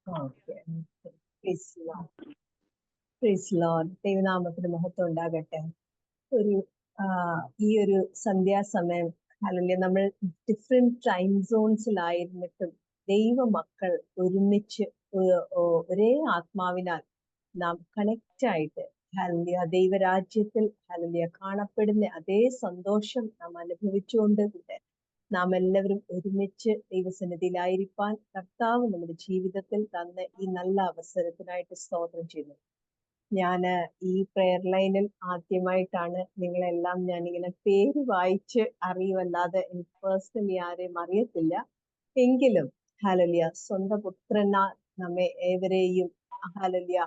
Okay. Please Lord. Please Lord. ദൈവനാമത്തിന് മഹത്വം ഉണ്ടാകട്ടെ. ഒരു ഈ ഒരു സന്ധ്യാസമയം അല്ലെങ്കിൽ നമ്മൾ ഡിഫറെന്റ് ടൈം സോൺസിലായിരുന്നിട്ടും ദൈവമക്കൾ ഒരുമിച്ച് ഒരേ ആത്മാവിനാൽ നാം കണക്റ്റ് ആയിട്ട് ഹല്ലേലൂയ ദൈവരാജ്യത്തിൽ ഹല്ലേലൂയ കാണപ്പെടുന്ന അതേ സന്തോഷം നാം അനുഭവിച്ചുകൊണ്ട് കൂടെ നാം എല്ലാവരും ഒരുമിച്ച് ദൈവസന്നിധിയിലായിരിക്കാൻ കർത്താവ് നമ്മുടെ ജീവിതത്തിൽ തന്ന ഈ നല്ല അവസരത്തിനായിട്ട് സ്തോത്രം ചെയ്യുന്നു. ഞാന് ഈ പ്രെയർ ലൈനിൽ ആദ്യമായിട്ടാണ് നിങ്ങളെല്ലാം ഞാനിങ്ങനെ പേര് വായിച്ച് അറിയുമല്ലാതെ എനിക്ക് പേഴ്സണലി ആരെയും അറിയത്തില്ല. എങ്കിലും ഹല്ലേലൂയ സ്വന്തം പുത്രനാൽ നമ്മെ ഏവരെയും ഹല്ലേലൂയ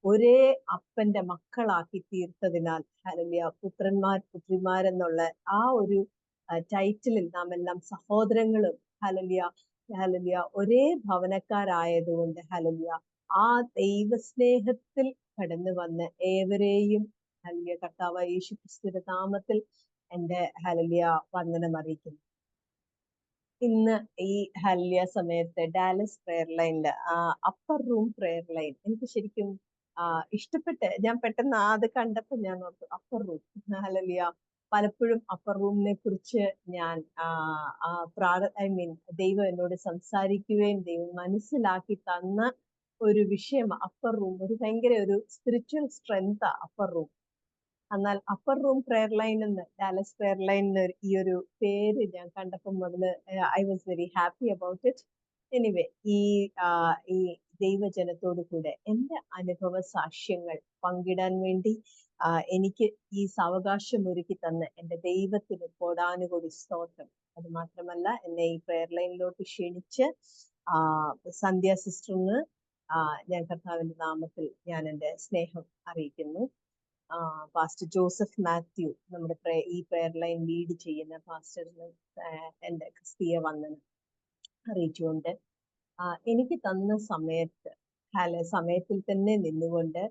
ഒരേ അപ്പന്റെ മക്കളാക്കി തീർത്തതിനാൽ ഹല്ലേലൂയ പുത്രിമാരെന്നുള്ള ആ ഒരു ടൈറ്റിലിൽ നാം എല്ലാം സഹോദരങ്ങളും ഹല്ലേലൂയ ഹല്ലേലൂയ ഒരേ ഭവനക്കാരായതുകൊണ്ട് ഹല്ലേലൂയ ആ ദൈവസ്നേഹത്തിൽ കടന്നു വന്ന് ഏവരെയും ഹല്ലേലൂയ കർത്താവായ യേശുക്രിസ്തുവിന്റെ നാമത്തിൽ എന്റെ ഹല്ലേലൂയ വന്ദനം അറിയിക്കുന്നു. ഇന്ന് ഈ ഹല്ലേലൂയ സമയത്ത് ഡാലസ് പ്രെയർ ലൈനില് അപ്പർ റൂം പ്രെയർ ലൈൻ എനിക്ക് ശരിക്കും ഇഷ്ടപ്പെട്ട് ഞാൻ പെട്ടെന്ന് അത് കണ്ടപ്പോൾ ഞാൻ ഓർത്തു അപ്പർ റൂം ഹല്ലേലൂയ. പലപ്പോഴും അപ്പർ റൂമിനെ കുറിച്ച് ഞാൻ ദൈവം എന്നോട് സംസാരിക്കുകയും ദൈവം മനസ്സിലാക്കി തന്ന ഒരു വിഷയം അപ്പർ റൂം. ഒരു ഭയങ്കര ഒരു സ്പിരിച്വൽ സ്ട്രെങ്ത് അപ്പർ റൂം. എന്നാൽ അപ്പർ റൂം പ്രെയർ ലൈൻ എന്ന് ഡാലസ് പ്രെയർ ലൈനിന് ഈ ഒരു പേര് ഞാൻ കണ്ടപ്പോൾ മുതല് I was very happy about it. Anyway ഈ ദൈവജനത്തോടു കൂടെ എന്റെ അനുഭവ സാക്ഷ്യങ്ങൾ പങ്കിടാൻ വേണ്ടി എനിക്ക് ഈ സാവകാശം ഒരുക്കി തന്ന എന്റെ ദൈവത്തിന് കോടാനുകൂടി സ്തോത്രം. അത് മാത്രമല്ല എന്നെ ഈ പ്രെയർ ലൈനിലോട്ട് ക്ഷണിച്ച് സന്ധ്യ സിസ്റ്ററിന് ഞാൻ കർത്താവിന്റെ നാമത്തിൽ ഞാൻ എന്റെ സ്നേഹം അറിയിക്കുന്നു. പാസ്റ്റർ ജോസഫ് മാത്യു നമ്മുടെ ഈ പ്രെയർ ലൈൻ ലീഡ് ചെയ്യുന്ന പാസ്റ്ററിന് എന്റെ ക്രിസ്തീയ വന്ദനം അറിയിച്ചുകൊണ്ട് എനിക്ക് തന്ന സമയത്തിൽ തന്നെ നിന്നുകൊണ്ട്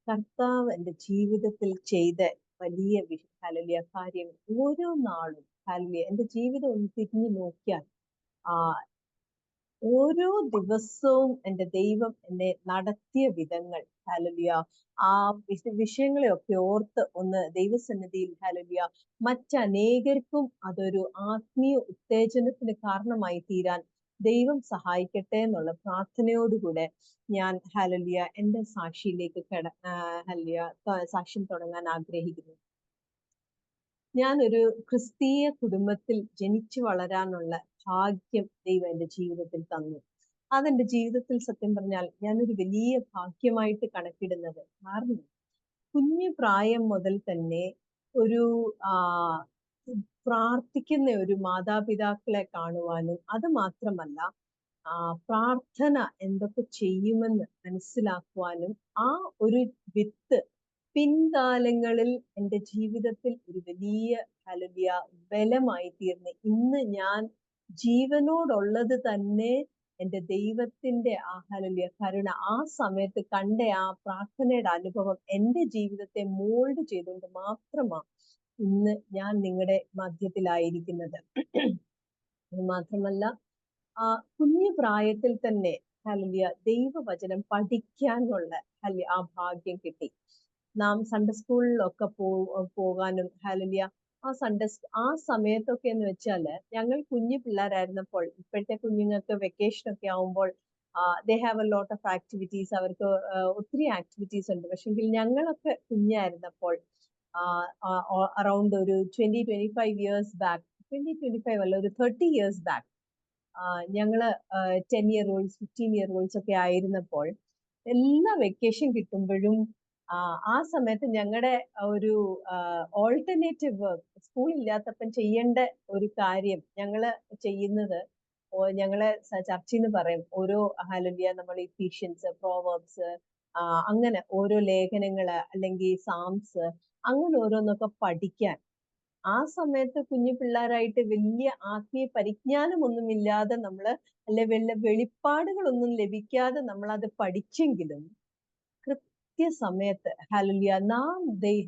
കർത്താവ് എന്റെ ജീവിതത്തിൽ ചെയ്ത വലിയ ഹല്ലേലൂയ കാര്യം ഓരോ നാളും ഹല്ലേലൂയ എന്റെ ജീവിതം ഒന്ന് തിരിഞ്ഞു നോക്കിയാൽ ഓരോ ദിവസവും എന്റെ ദൈവം എന്നെ നടത്തിയ വിധങ്ങൾ ഹല്ലേലൂയ ആ വിഷയങ്ങളെയൊക്കെ ഓർത്ത് ഒന്ന് ദൈവസന്നിധിയിൽ ഹല്ലേലൂയ മറ്റനേകർക്കും അതൊരു ആത്മീയ ഉത്തേജനത്തിന് കാരണമായി തീരാൻ ദൈവം സഹായിക്കട്ടെ എന്നുള്ള പ്രാർത്ഥനയോടുകൂടെ ഞാൻ ഹല്ലേലൂയ എന്റെ സാക്ഷിയിലേക്ക് ഹല്ലേലൂയ സാക്ഷ്യം തുടങ്ങാൻ ആഗ്രഹിക്കുന്നു. ഞാനൊരു ക്രിസ്തീയ കുടുംബത്തിൽ ജനിച്ചു വളരാനുള്ള ഭാഗ്യം ദൈവം എന്റെ ജീവിതത്തിൽ തന്നു. അതെന്റെ ജീവിതത്തിൽ സത്യം പറഞ്ഞാൽ ഞാനൊരു വലിയ ഭാഗ്യമായിട്ട് കണക്കിടുന്നത്. കാരണം കുഞ്ഞു പ്രായം മുതൽ തന്നെ ഒരു പ്രാർത്ഥിക്കുന്ന ഒരു മാതാപിതാക്കളെ കാണുവാനും അത് മാത്രമല്ല പ്രാർത്ഥന എന്തൊക്കെ ചെയ്യുമെന്ന് മനസ്സിലാക്കുവാനും ആ ഒരു വിത്ത് പിൻകാലങ്ങളിൽ എൻ്റെ ജീവിതത്തിൽ ഒരു വലിയ ഹല്ലേലൂയ ബലമായി തീർന്ന് ഇന്ന് ഞാൻ ജീവനോടുള്ളത് തന്നെ എൻ്റെ ദൈവത്തിന്റെ ഹല്ലേലൂയ കരുണ ആ സമയത്ത് കണ്ട ആ പ്രാർത്ഥനയുടെ അനുഭവം എൻ്റെ ജീവിതത്തെ മോൾഡ് ചെയ്തുകൊണ്ട് മാത്രമാണ് ഇന്ന് ഞാൻ നിങ്ങളുടെ മധ്യത്തിലായിരിക്കുന്നത്. അത് മാത്രമല്ല കുഞ്ഞു പ്രായത്തിൽ തന്നെ ഹല്ലേലൂയ ദൈവവചനം പഠിക്കാനുള്ള ആ ഭാഗ്യം കിട്ടി. നാം സൺഡേ സ്കൂളിലൊക്കെ പോകാനും ഹല്ലേലൂയ ആ സമയത്തൊക്കെ എന്ന് വെച്ചാല് ഞങ്ങൾ കുഞ്ഞു പിള്ളേരായിരുന്നപ്പോൾ, ഇപ്പോഴത്തെ കുഞ്ഞുങ്ങൾക്ക് വെക്കേഷൻ ഒക്കെ ആവുമ്പോൾ they have a lot of activities. അവർക്ക് ഒത്തിരി ആക്ടിവിറ്റീസ് ഉണ്ട്. പക്ഷെങ്കിൽ ഞങ്ങളൊക്കെ കുഞ്ഞായിരുന്നപ്പോൾ അറൌണ്ട് ഒരു 20-25 years ബാക്ക്, 20-25 അല്ല ഒരു 30 years ബാക്ക്, ഞങ്ങള് 10 year olds 15 year olds ഒക്കെ ആയിരുന്നപ്പോൾ എല്ലാ വെക്കേഷൻ കിട്ടുമ്പോഴും ആ സമയത്ത് ഞങ്ങളുടെ ഒരു ഓൾട്ടർനേറ്റീവ് വർക്ക് സ്കൂൾ ഇല്ലാത്തപ്പം ചെയ്യേണ്ട ഒരു കാര്യം ഞങ്ങള് ചെയ്യുന്നത്, ഞങ്ങളെ ചർച്ചിൽ നിന്ന് പറയും ഓരോ ഹല്ലേലൂയ നമ്മൾ എഫീഷ്യൻസ്, പ്രോവർബ്സ്, അങ്ങനെ ഓരോ ലേഖനങ്ങള് അല്ലെങ്കിൽ സാംസ് അങ്ങനെ ഓരോന്നൊക്കെ പഠിക്കാൻ. ആ സമയത്ത് കുഞ്ഞു പിള്ളേരായിട്ട് വലിയ ആത്മീയ പരിജ്ഞാനമൊന്നുമില്ലാതെ നമ്മള് വല്ല വെളിപ്പാടുകളൊന്നും ലഭിക്കാതെ നമ്മൾ അത് പഠിച്ചെങ്കിലും കൃത്യസമയത്ത് ഹല്ലേലൂയ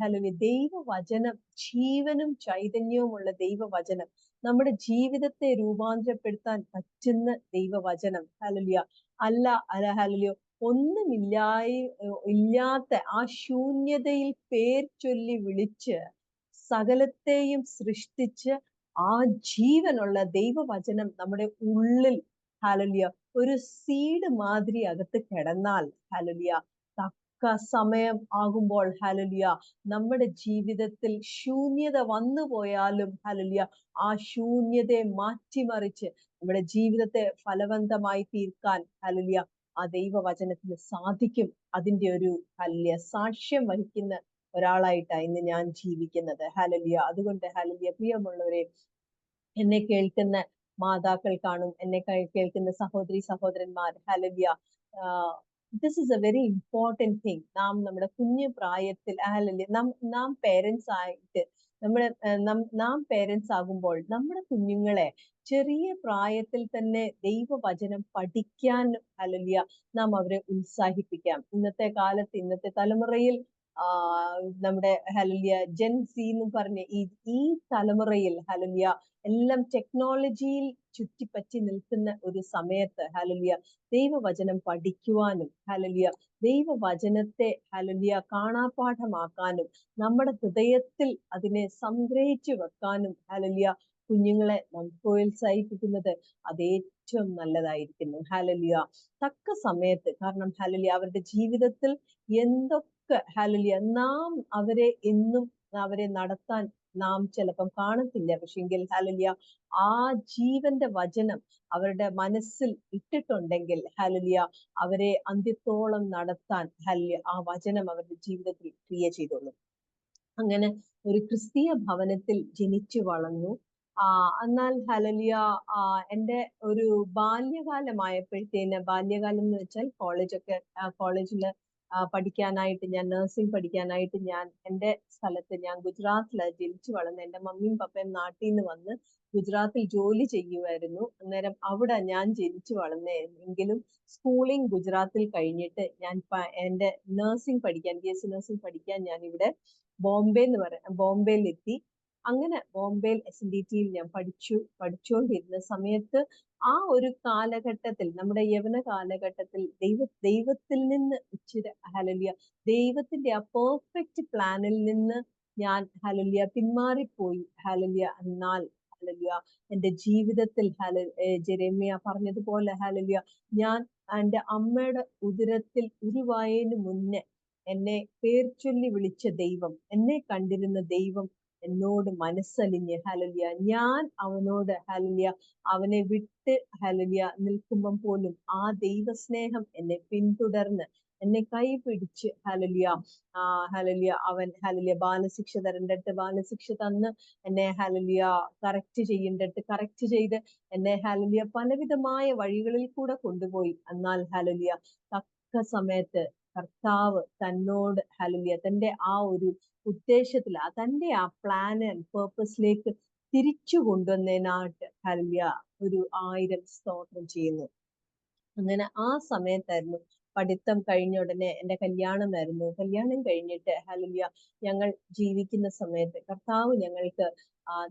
ഹല്ലേലൂയ ദൈവവചനം, ജീവനും ചൈതന്യവുമുള്ള ദൈവവചനം, നമ്മുടെ ജീവിതത്തെ രൂപാന്തരപ്പെടുത്താൻ പറ്റുന്ന ദൈവവചനം ഹല്ലേലൂയ അല്ല അല്ല ഹല്ലേലൂയ, ഇല്ലാത്ത ആ ശൂന്യതയിൽ പേർ ചൊല്ലി വിളിച്ച് സകലത്തെയും സൃഷ്ടിച്ച് ആ ജീവനുള്ള ദൈവവചനം നമ്മുടെ ഉള്ളിൽ ഹല്ലേലൂയ ഒരു സീഡ് മാതിരി അകത്ത് കിടന്നാൽ ഹല്ലേലൂയ, തക്ക സമയം ആകുമ്പോൾ ഹല്ലേലൂയ നമ്മുടെ ജീവിതത്തിൽ ശൂന്യത വന്നു പോയാലും ഹല്ലേലൂയ ആ ശൂന്യതയെ മാറ്റിമറിച്ച് നമ്മുടെ ജീവിതത്തെ ഫലവന്തമായി തീർക്കാൻ ഹല്ലേലൂയ ആ ദൈവവചനത്തിന് സാധിക്കും. അതിന്റെ ഒരു ഹല്ലേലൂയ സാക്ഷ്യം വഹിക്കുന്ന ഒരാളായിട്ടാണ് ഇന്ന് ഞാൻ ജീവിക്കുന്നത്. ഹല്ലേലൂയ. അതുകൊണ്ട് ഹല്ലേലൂയ പ്രിയമുള്ളവരെ, എന്നെ കേൾക്കുന്ന മാതാക്കൾ കാണും, എന്നെ കേൾക്കുന്ന സഹോദരി സഹോദരന്മാർ, hallelujah, this is A very important thing. നമ്മുടെ കുഞ്ഞു പ്രായത്തിൽ ഹല്ലേലൂയ നാം പേരൻസ് ആയിട്ട് നാം പേരൻസ് ആകുമ്പോൾ നമ്മുടെ കുഞ്ഞുങ്ങളെ ചെറിയ പ്രായത്തിൽ തന്നെ ദൈവവചനം പഠിക്കാൻ ഹല്ലേലൂയ നാം അവരെ ഉത്സാഹിപ്പിക്കാം. ഇന്നത്തെ കാലത്ത് ഇന്നത്തെ തലമുറയിൽ നമ്മുടെ ഹല്ലേലൂയ ജെൻ സി എന്ന് പറഞ്ഞ ഈ തലമുറയിൽ ഹല്ലേലൂയ എല്ലാം ടെക്നോളജിയിൽ ചുറ്റിപ്പറ്റി നിൽക്കുന്ന ഒരു സമയത്ത് ഹല്ലേലൂയ ദൈവവചനം പഠിക്കുവാനും ഹല്ലേലൂയ ദൈവവചനത്തെ ഹല്ലേലൂയ കാണാപാഠമാക്കാനും നമ്മുടെ ഹൃദയത്തിൽ അതിനെ സംഗ്രഹിച്ചു വെക്കാനും ഹല്ലേലൂയ കുഞ്ഞുങ്ങളെ നാം പ്രോത്സാഹിപ്പിക്കുന്നത് അത് ഏറ്റവും നല്ലതായിരിക്കുന്നു. ഹല്ലേലൂയ തക്ക സമയത്ത്, കാരണം ഹല്ലേലൂയ അവരുടെ ജീവിതത്തിൽ എന്തൊക്കെ ഹല്ലേലൂയ നാം അവരെ നടത്താൻ നാം ചിലപ്പം കാണത്തില്ല. പക്ഷെങ്കിൽ ഹല്ലേലൂയ ആ ജീവന്റെ വചനം അവരുടെ മനസ്സിൽ ഇട്ടിട്ടുണ്ടെങ്കിൽ ഹല്ലേലൂയ അവരെ അന്ത്യത്തോളം നടത്താൻ ഹല്ലേലൂയ ആ വചനം അവരുടെ ജീവിതത്തിൽ ക്രിയ ചെയ്തോളും. അങ്ങനെ ഒരു ക്രിസ്തീയ ഭവനത്തിൽ ജനിച്ചു വളർന്നു. എന്നാൽ ഹല്ലേലൂയ എൻ്റെ ഒരു ബാല്യകാലമായപ്പോഴത്തേന്, ബാല്യകാലം എന്ന് വെച്ചാൽ കോളേജിൽ പഠിക്കാനായിട്ട് ഞാൻ നഴ്സിംഗ് പഠിക്കാനായിട്ട് ഞാൻ എൻ്റെ സ്ഥലത്ത്, ഞാൻ ഗുജറാത്തിലാണ് ജനിച്ചു വളർന്നത്. എൻ്റെ മമ്മിയും പപ്പയും നാട്ടിൽ നിന്ന് വന്ന് ഗുജറാത്തിൽ ജോലി ചെയ്യുമായിരുന്നു. അന്നേരം അവിടെ ഞാൻ ജനിച്ചു വളർന്നെങ്കിലും സ്കൂളിംഗ് ഗുജറാത്തിൽ കഴിഞ്ഞിട്ട് ഞാൻ എൻ്റെ നഴ്സിംഗ് പഠിക്കാൻ, BSc നഴ്സിംഗ് പഠിക്കാൻ ഞാൻ ഇവിടെ ബോംബെയിൽ എത്തി. അങ്ങനെ ബോംബെയിൽ SNDT ഞാൻ പഠിച്ചുകൊണ്ടിരുന്ന സമയത്ത് ആ ഒരു കാലഘട്ടത്തിൽ, നമ്മുടെ യവന കാലഘട്ടത്തിൽ ദൈവത്തിൽ നിന്ന് ഇച്ചിരി ഹല്ലേലൂയ ദൈവത്തിന്റെ ആ പെർഫെക്റ്റ് പ്ലാനിൽ നിന്ന് ഞാൻ ഹല്ലേലൂയ പിന്മാറിപ്പോയി. ഹല്ലേലൂയ എന്നാൽ ഹല്ലേലൂയ എൻ്റെ ജീവിതത്തിൽ ജെറമ്യ പറഞ്ഞതുപോലെ ഹല്ലേലൂയ ഞാൻ എൻ്റെ അമ്മയുടെ ഉദരത്തിൽ ഉരുവായതിനു മുന്നേ എന്നെ പേർ ചൊല്ലി വിളിച്ച ദൈവം, എന്നെ കണ്ടിരുന്ന ദൈവം എന്നോട് മനസ്സലിഞ്ഞ് ഹല്ലേലൂയ ഞാൻ അവനോട് ഹല്ലേലൂയ അവനെ വിട്ട് ഹല്ലേലൂയ നിൽക്കുമ്പം പോലും ആ ദൈവസ്നേഹം എന്നെ പിന്തുടർന്ന് എന്നെ കൈപിടിച്ച് ഹല്ലേലൂയ ഹല്ലേലൂയ അവൻ ഹല്ലേലൂയ ബാലശിക്ഷ തരേണ്ടടുത്ത് ബാലശിക്ഷ തന്ന് എന്നെ ഹല്ലേലൂയ കറക്റ്റ് ചെയ്ത് എന്നെ ഹല്ലേലൂയ പലവിധമായ വഴികളിൽ കൂടെ കൊണ്ടുപോയി. എന്നാൽ ഹല്ലേലൂയ തക്ക സമയത്ത് കർത്താവ് തന്നോട് ഹല്ലേലൂയ തന്റെ ആ ഒരു ഉദ്ദേശത്തിൽ, തന്റെ ആ പ്ലാൻ ആൻഡ് പേർപ്പസിലേക്ക് തിരിച്ചു കൊണ്ടുവന്നതിനായിട്ട് ഹല്ലേലൂയ ഒരു 1000 സ്തോത്രം ചെയ്യുന്നു. അങ്ങനെ ആ സമയത്തായിരുന്നു പഠിത്തം കഴിഞ്ഞ ഉടനെ എൻ്റെ കല്യാണമായിരുന്നു. കല്യാണം കഴിഞ്ഞിട്ട് ഹല്ലേലൂയ ഞങ്ങൾ ജീവിക്കുന്ന സമയത്ത് കർത്താവ് ഞങ്ങൾക്ക്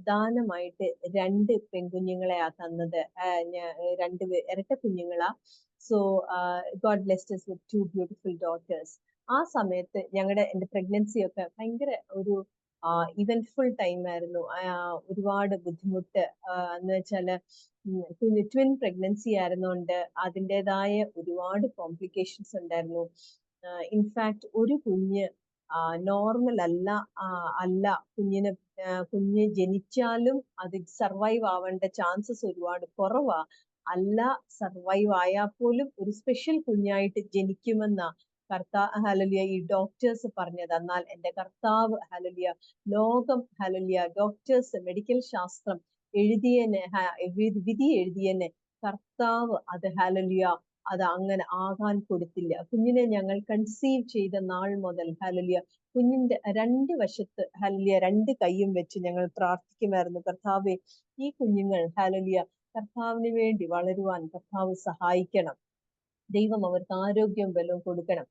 ദാനമായിട്ട് 2 പെൺകുഞ്ഞുങ്ങളെ തന്നത്. 2 ഇരട്ട കുഞ്ഞുങ്ങളാ. So God blessed us with 2 beautiful daughters. ആ സമയത്ത് എൻ്റെ പ്രഗ്നൻസി ഒക്കെ ഭയങ്കര ഒരു ഇവന്റ്ഫുൾ ടൈം ആയിരുന്നു. ഒരുപാട് ബുദ്ധിമുട്ട് എന്ന് വെച്ചാല് ട്വിൻ പ്രഗ്നൻസി ആയിരുന്നുകൊണ്ട് അതിൻ്റെതായ ഒരുപാട് കോംപ്ലിക്കേഷൻസ് ഉണ്ടായിരുന്നു. ഇൻഫാക്ട് ഒരു കുഞ്ഞ് നോർമൽ അല്ല കുഞ്ഞ് ജനിച്ചാലും അത് സർവൈവ് ആവേണ്ട ചാൻസസ് ഒരുപാട് കുറവാ. അല്ല സർവൈവ് ആയാൽ പോലും ഒരു സ്പെഷ്യൽ കുഞ്ഞായിട്ട് ജനിക്കുമെന്ന ഹല്ലേലൂയ ഈ ഡോക്ടേഴ്സ് പറഞ്ഞത്. എന്നാൽ എൻ്റെ കർത്താവ് ഹല്ലേലൂയ ലോകം ഹല്ലേലൂയ ഡോക്ടേഴ്സ് മെഡിക്കൽ ശാസ്ത്രം വിധി എഴുതിയനെ കർത്താവ് അത് ഹല്ലേലൂയ അത് അങ്ങനെ ആകാൻ കൊടുത്തില്ല. കുഞ്ഞിനെ ഞങ്ങൾ കൺസീവ് ചെയ്ത നാൾ മുതൽ ഹല്ലേലൂയ കുഞ്ഞിന്റെ 2 വശത്ത് ഹല്ലേലൂയ 2 കൈയും വെച്ച് ഞങ്ങൾ പ്രാർത്ഥിക്കുമായിരുന്നു, കർത്താവേ ഈ കുഞ്ഞുങ്ങൾ ഹല്ലേലൂയ കർത്താവിന് വേണ്ടി വളരുവാൻ കർത്താവ് സഹായിക്കണം, ദൈവം അവർക്ക് ആരോഗ്യവും ബലവും കൊടുക്കണം.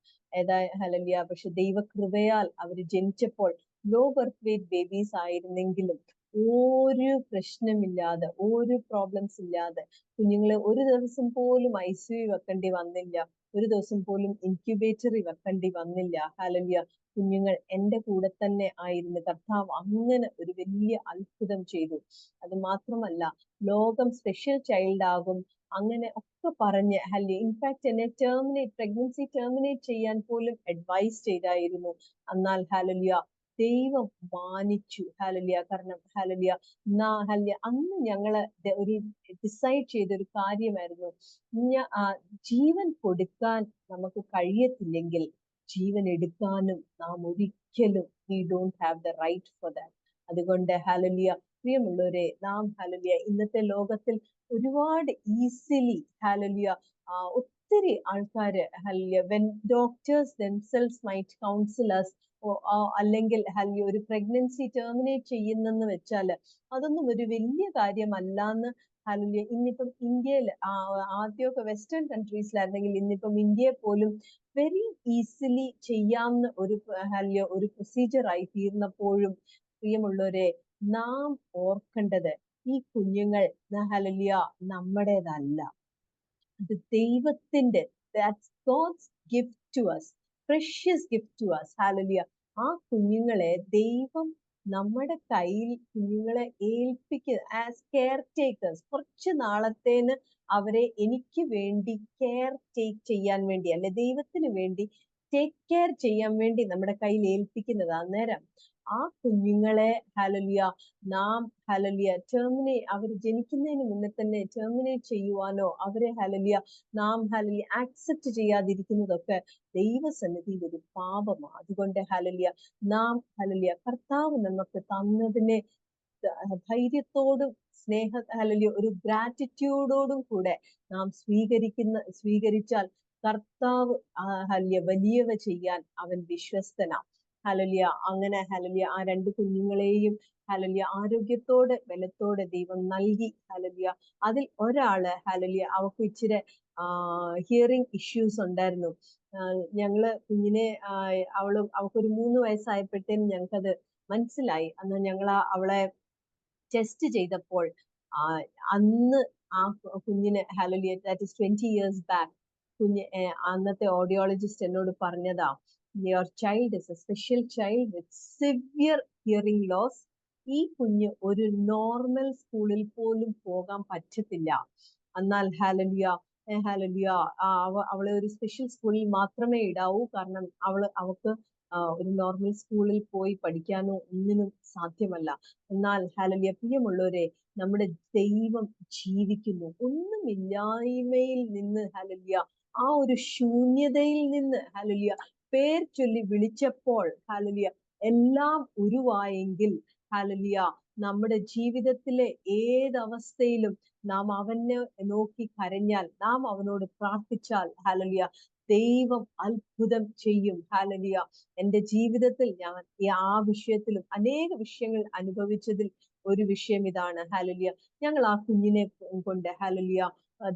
ഹല്ലേലൂയ പക്ഷെ ദൈവകൃപയാൽ അവർ ജനിച്ചപ്പോൾ ലോ ബർത്ത് വെയ്റ്റ് ബേബീസ് ആയിരുന്നെങ്കിലും ഒരു പ്രശ്നമില്ലാതെ, ഒരു പ്രോബ്ലംസ് ഇല്ലാതെ കുഞ്ഞുങ്ങളെ ഒരു ദിവസം പോലും ICU വെക്കേണ്ടി വന്നില്ല, ഒരു ദിവസം പോലും ഇൻക്യുബേറ്ററിൽ വെക്കേണ്ടി വന്നില്ല. ഹല്ലേലൂയ. കുഞ്ഞുങ്ങൾ എൻ്റെ കൂടെ തന്നെ ആയിരുന്നു. കർത്താവ് അങ്ങനെ ഒരു വലിയ അത്ഭുതം ചെയ്തു. അത് മാത്രമല്ല, ലോകം സ്പെഷ്യൽ ചൈൽഡ് ആകും അങ്ങനെ ഒക്കെ പറഞ്ഞ് ഇൻഫാക്ട് എന്നെ പ്രഗ്നൻസി ടെർമിനേറ്റ് ചെയ്യാൻ പോലും അഡ്വൈസ് ചെയ്തായിരുന്നു. എന്നാൽ ഹല്ലേലൂയ, ദൈവം മാനിച്ചു. ഹല്ലേലൂയ. കാരണം ഹല്ലേലൂയ, അന്ന് ഞങ്ങള് ഒരു ഡിസൈഡ് ചെയ്ത ഒരു കാര്യമായിരുന്നു, ജീവൻ കൊടുക്കാൻ നമുക്ക് കഴിയത്തില്ലെങ്കിൽ ജീവൻ എടുക്കാനും നാം ഒരിക്കലും we don't have the right for that. അതുകൊണ്ട് ഹല്ലേലൂയ, പ്രിയമുള്ളവരെ, നാം ഹല്ലേലൂയ ഇന്നത്തെ ലോകത്തിൽ ഒരുപാട് ഈസിലി ഹല്ലേലൂയ ഒത്തിരി ആൾക്കാര് hallelujah when doctors themselves might counsel us, അല്ലെങ്കിൽ ഹല്ലേലൂയ ഒരു പ്രഗ്നൻസി ടെർമിനേറ്റ് ചെയ്യുന്നെന്ന് വെച്ചാൽ അതൊന്നും ഒരു വലിയ കാര്യമല്ലാന്ന് ഹല്ലേലൂയ ഇന്നിപ്പം ഇന്ത്യയിൽ ആദ്യമൊക്കെ വെസ്റ്റേൺ കൺട്രീസിലായിരുന്നെങ്കിൽ ഇന്നിപ്പം ഇന്ത്യയെ പോലും വെരി ഈസിലി ചെയ്യാവുന്ന ഒരു പ്രൊസീജിയർ ആയി തീർന്നപ്പോഴും പ്രിയമുള്ളവരെ, നാം ഓർക്കേണ്ടത് ഈ കുഞ്ഞുങ്ങൾ ഹല്ലേലൂയ നമ്മുടേതല്ല, അത് ദൈവത്തിന്റെ, that's God's gift to us, precious gift to us. Hallelujah. ആ കുഞ്ഞുങ്ങളെ ദൈവം നമ്മുടെ കയ്യിൽ കുഞ്ഞുങ്ങളെ ഏൽപ്പിക്കുക ആസ് കെയർ ടേക്കേഴ്സ്. കുറച്ച് നാളത്തേന് അവരെ എനിക്ക് വേണ്ടി കെയർ ടേക്ക് ചെയ്യാൻ വേണ്ടി, അല്ലെ ദൈവത്തിന് വേണ്ടി ടേക്ക് കെയർ ചെയ്യാൻ വേണ്ടി നമ്മുടെ കയ്യിൽ ഏൽപ്പിക്കുന്നത്. അന്നേരം ആ കുഞ്ഞുങ്ങളെ ഹല്ലേലൂയ നാം ഹല്ലേലൂയ അവർ ജനിക്കുന്നതിന് മുന്നേ തന്നെ ടെർമിനേറ്റ് ചെയ്യുവാനോ അവരെ ഹല്ലേലൂയ നാം ഹല്ലേലൂയ ആക്സെപ്റ്റ് ചെയ്യാതിരിക്കുന്നതൊക്കെ ദൈവസന്നിധിയിൽ ഒരു പാപമാണ്. അതുകൊണ്ട് ഹല്ലേലൂയ നാം ഹല്ലേലൂയ കർത്താവ് നമുക്ക് തന്നതിനെ ധൈര്യത്തോടും ഹല്ലേലൂയ ഒരു ഗ്രാറ്റിറ്റ്യൂഡോടും കൂടെ നാം സ്വീകരിച്ചാൽ കർത്താവ് ഹല്ലേലൂയ വലിയവ ചെയ്യാൻ അവൻ വിശ്വസ്തനാ. ഹല്ലേലൂയ. അങ്ങനെ ഹല്ലേലൂയ ആ രണ്ട് കുഞ്ഞുങ്ങളെയും ഹല്ലേലൂയ ആരോഗ്യത്തോടെ ബലത്തോടെ ദൈവം നൽകി. ഹല്ലേലൂയ. അതിൽ ഒരാള് ഹല്ലേലൂയ അവൾക്ക് ഇച്ചിരി ഹിയറിംഗ് ഇഷ്യൂസ് ഉണ്ടായിരുന്നു. ഞങ്ങള് കുഞ്ഞിനെ അവൾക്കൊരു 3 വയസ്സായപ്പോഴത്തേനും ഞങ്ങൾക്കത് മനസ്സിലായി. അന്ന് ഞങ്ങൾ അവളെ ടെസ്റ്റ് ചെയ്തപ്പോൾ അന്ന് ആ കുഞ്ഞിന് hallelujah that is 20 years back അന്നത്തെ ഓഡിയോളജിസ്റ്റ് എന്നോട് പറഞ്ഞതാ, your child is a special child with severe hearing loss. ഈ കുഞ്ഞ് ഒരു നോർമൽ സ്കൂളിൽ പോലും പോകാൻ പറ്റത്തില്ല. എന്നാൽ ഹല്ലേലൂയ ഹല്ലേലൂയ അവളെ ഒരു സ്പെഷ്യൽ സ്കൂളിൽ മാത്രമേ ഇടാവൂ. കാരണം അവൾക്ക് ഒരു നോർമൽ സ്കൂളിൽ പോയി പഠിക്കാനോ ഒന്നിനും സാധ്യമല്ല. എന്നാൽ ഹല്ലേലൂയ പ്രിയമുള്ളവരെ, നമ്മുടെ ദൈവം ജീവിക്കുന്നു. ഒന്നുമില്ലായ്മയിൽ നിന്ന് ഹല്ലേലൂയ ആ ഒരു ശൂന്യതയിൽ നിന്ന് ഹല്ലേലൂയ പേർ ചൊല്ലി വിളിച്ചപ്പോൾ ഹല്ലേലൂയ എല്ലാം ഉരുവായെങ്കിൽ ഹല്ലേലൂയ നമ്മുടെ ജീവിതത്തിലെ ഏതവസ്ഥയിലും നാം അവനെ നോക്കി കരഞ്ഞാൽ, നാം അവനോട് പ്രാർത്ഥിച്ചാൽ ഹല്ലേലൂയ ദൈവം അത്ഭുതം ചെയ്യും. ഹല്ലേലൂയ. എൻ്റെ ജീവിതത്തിൽ ഞാൻ ആ വിഷയത്തിലും അനേക വിഷയങ്ങൾ അനുഭവിച്ചതിൽ ഒരു വിഷയം ഇതാണ്. ഹല്ലേലൂയ. ഞങ്ങൾ ആ കുഞ്ഞിനെ കൊണ്ട് ഹല്ലേലൂയ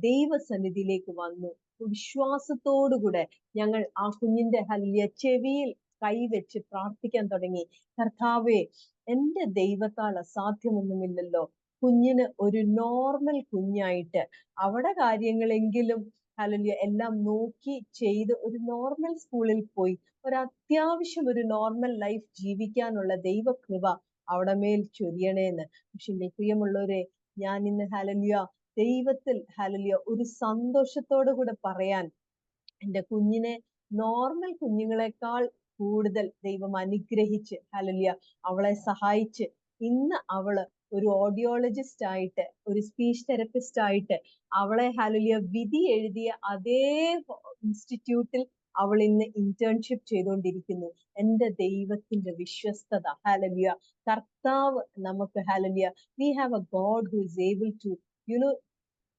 ദൈവസന്നിധിയിലേക്ക് വന്നു. വിശ്വാസത്തോടുകൂടെ ഞങ്ങൾ ആ കുഞ്ഞിന്റെ ഹല്ലേലൂയ ചെവിയിൽ കൈവച്ച് പ്രാർത്ഥിക്കാൻ തുടങ്ങി. കർത്താവേ, എൻ്റെ ദൈവത്താൽ അസാധ്യമൊന്നുമില്ലല്ലോ. കുഞ്ഞിന് ഒരു നോർമൽ കുഞ്ഞായിട്ട് അവിടെ കാര്യങ്ങളെങ്കിലും ഹല്ലേലൂയ എല്ലാം നോക്കി ചെയ്ത് ഒരു നോർമൽ സ്കൂളിൽ പോയി ഒരു അത്യാവശ്യം ഒരു നോർമൽ ലൈഫ് ജീവിക്കാനുള്ള ദൈവകൃപ അവിടെ മേൽ ചൊരിയണേന്ന്. പക്ഷെ പ്രിയമുള്ളവരെ, ഞാൻ ഇന്ന് ഹല്ലേലൂയ ദൈവത്തിൽ ഹല്ലേലൂയ ഒരു സന്തോഷത്തോടു കൂടെ പറയാൻ, എൻ്റെ കുഞ്ഞിനെ നോർമൽ കുഞ്ഞുങ്ങളെക്കാൾ കൂടുതൽ ദൈവം അനുഗ്രഹിച്ച് ഹല്ലേലൂയ അവളെ സഹായിച്ച് ഇന്ന് അവള് ഒരു ഓഡിയോളജിസ്റ്റ് ആയിട്ട്, ഒരു സ്പീച്ച് തെറപ്പിസ്റ്റ് ആയിട്ട് അവളെ ഹല്ലേലൂയ വിധി എഴുതിയ അതേ ഇൻസ്റ്റിറ്റ്യൂട്ടിൽ അവൾ ഇന്ന് ഇന്റേൺഷിപ്പ് ചെയ്തുകൊണ്ടിരിക്കുന്നു. എൻ്റെ ദൈവത്തിന്റെ വിശ്വസ്തത. ഹല്ലേലൂയ. കർത്താവ് നമുക്ക് hallelujah we have a God who is able to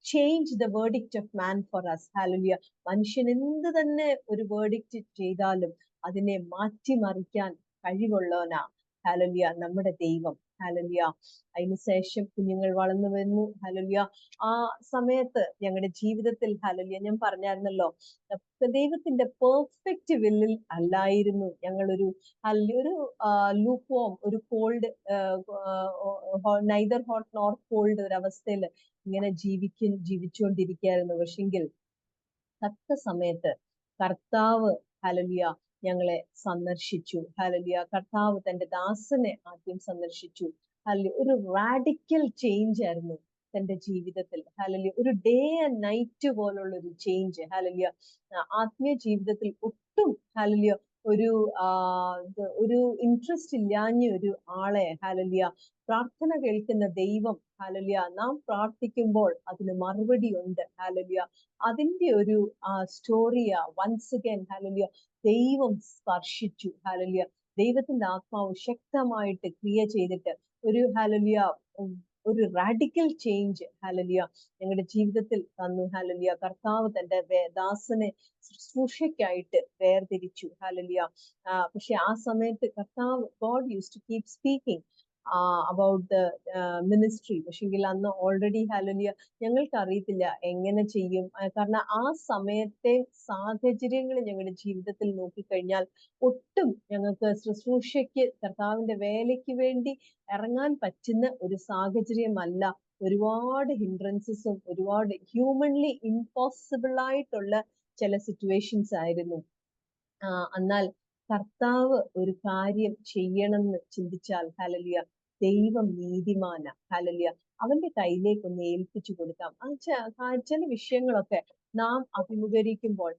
change the verdict of man for us. Hallelujah. മനുഷ്യൻ എന്ത് തന്നെ ഒരു വേർഡിക്റ്റ് ചെയ്താലും അതിനെ മാറ്റിമറിക്കാൻ കഴിവുള്ളവനാ ഹല്ലേലൂയ നമ്മുടെ ദൈവം. ഹല്ലേലൂയ. അതിനുശേഷം കുഞ്ഞുങ്ങൾ വളർന്നു വരുന്നു. ഹല്ലേലൂയ. ആ സമയത്ത് ഞങ്ങളുടെ ജീവിതത്തിൽ ഹല്ലേലൂയ ഞാൻ പറഞ്ഞായിരുന്നല്ലോ, ദൈവത്തിന്റെ പെർഫെക്റ്റ് വില്ലിൽ അല്ലായിരുന്നു ഞങ്ങളൊരു ഒരു ലൂക്ക് വോം, ഒരു cold, neither hot nor cold ഒരു അവസ്ഥയിൽ ഇങ്ങനെ ജീവിച്ചുകൊണ്ടിരിക്കുകയായിരുന്നു. പക്ഷെങ്കിൽ തക്ക സമയത്ത് കർത്താവ് ഹല്ലേലൂയ ഞങ്ങളെ സന്ദർശിച്ചു. ഹല്ലേലൂയ. കർത്താവ് തന്റെ ദാസനെ ആദ്യം സന്ദർശിച്ചു. ഹല്ലേലൂയ. ഒരു റാഡിക്കൽ ചേഞ്ച് ആയിരുന്നു തന്റെ ജീവിതത്തിൽ. ഹല്ലേലൂയ. ഒരു ഡേ ആൻഡ് നൈറ്റ് പോലുള്ള ഒരു ചേഞ്ച്. ഹല്ലേലൂയ. ആത്മീയ ജീവിതത്തിൽ ഒട്ടും ഹല്ലേലൂയ ഒരു ഒരു ഇൻട്രസ്റ്റ് ഇല്ലാഞ്ഞ ഒരു ആളെ ഹല്ലേലൂയ പ്രാർത്ഥന കേൾക്കുന്ന ദൈവം ഹല്ലേലൂയ നാം പ്രാർത്ഥിക്കുമ്പോൾ അതിന് മറുപടി ഉണ്ട്. ഹല്ലേലൂയ. അതിന്റെ ഒരു സ്റ്റോറിയാ വൺസ് അഗൈൻ ഹല്ലേലൂയ ദൈവം സ്പർശിച്ചു. ഹല്ലേലൂയ. ദൈവത്തിന്റെ ആത്മാവ് ശക്തമായിട്ട് ക്രിയ ചെയ്തിട്ട് ഒരു ഹല്ലേലൂയ ഒരു റാഡിക്കൽ ചേഞ്ച് ഹല്ലേലൂയ ഞങ്ങളുടെ ജീവിതത്തിൽ തന്നു. ഹല്ലേലൂയ. കർത്താവ് തന്റെ ദാസനെ ശുശ്രൂഷയ്ക്കായിട്ട് വേർതിരിച്ചു. ഹല്ലേലൂയ. പക്ഷെ ആ സമയത്ത് കർത്താവ് God use to keep speaking about the ministry. പക്ഷെങ്കിൽ അന്ന് ഓൾറെഡി ഹല്ലേലൂയ ഞങ്ങൾക്ക് അറിയത്തില്ല എങ്ങനെ ചെയ്യും. കാരണം ആ സമയത്തെ സാഹചര്യങ്ങൾ ഞങ്ങളുടെ ജീവിതത്തിൽ നോക്കിക്കഴിഞ്ഞാൽ ഒട്ടും ഞങ്ങൾക്ക് ശുശ്രൂഷയ്ക്ക് കർത്താവിന്റെ വേലയ്ക്ക് വേണ്ടി ഇറങ്ങാൻ പറ്റുന്ന ഒരു സാഹചര്യമല്ല. ഒരുപാട് ഹിൻഡ്രൻസസും ഒരുപാട് ഹ്യൂമൻലി ഇമ്പോസിബിൾ ആയിട്ടുള്ള ചില സിറ്റുവേഷൻസ് ആയിരുന്നു. എന്നാൽ കർത്താവ് ഒരു കാര്യം ചെയ്യണമെന്ന് ചിന്തിച്ചാൽ ഹല്ലേലൂയ ദൈവം നീതിമാന. ഹല്ലേലൂയ. അവന്റെ കയ്യിലേക്ക് ഒന്ന് ഏൽപ്പിച്ചു കൊടുക്കാം. ചില വിഷയങ്ങളൊക്കെ നാം അഭിമുഖീകരിക്കുമ്പോൾ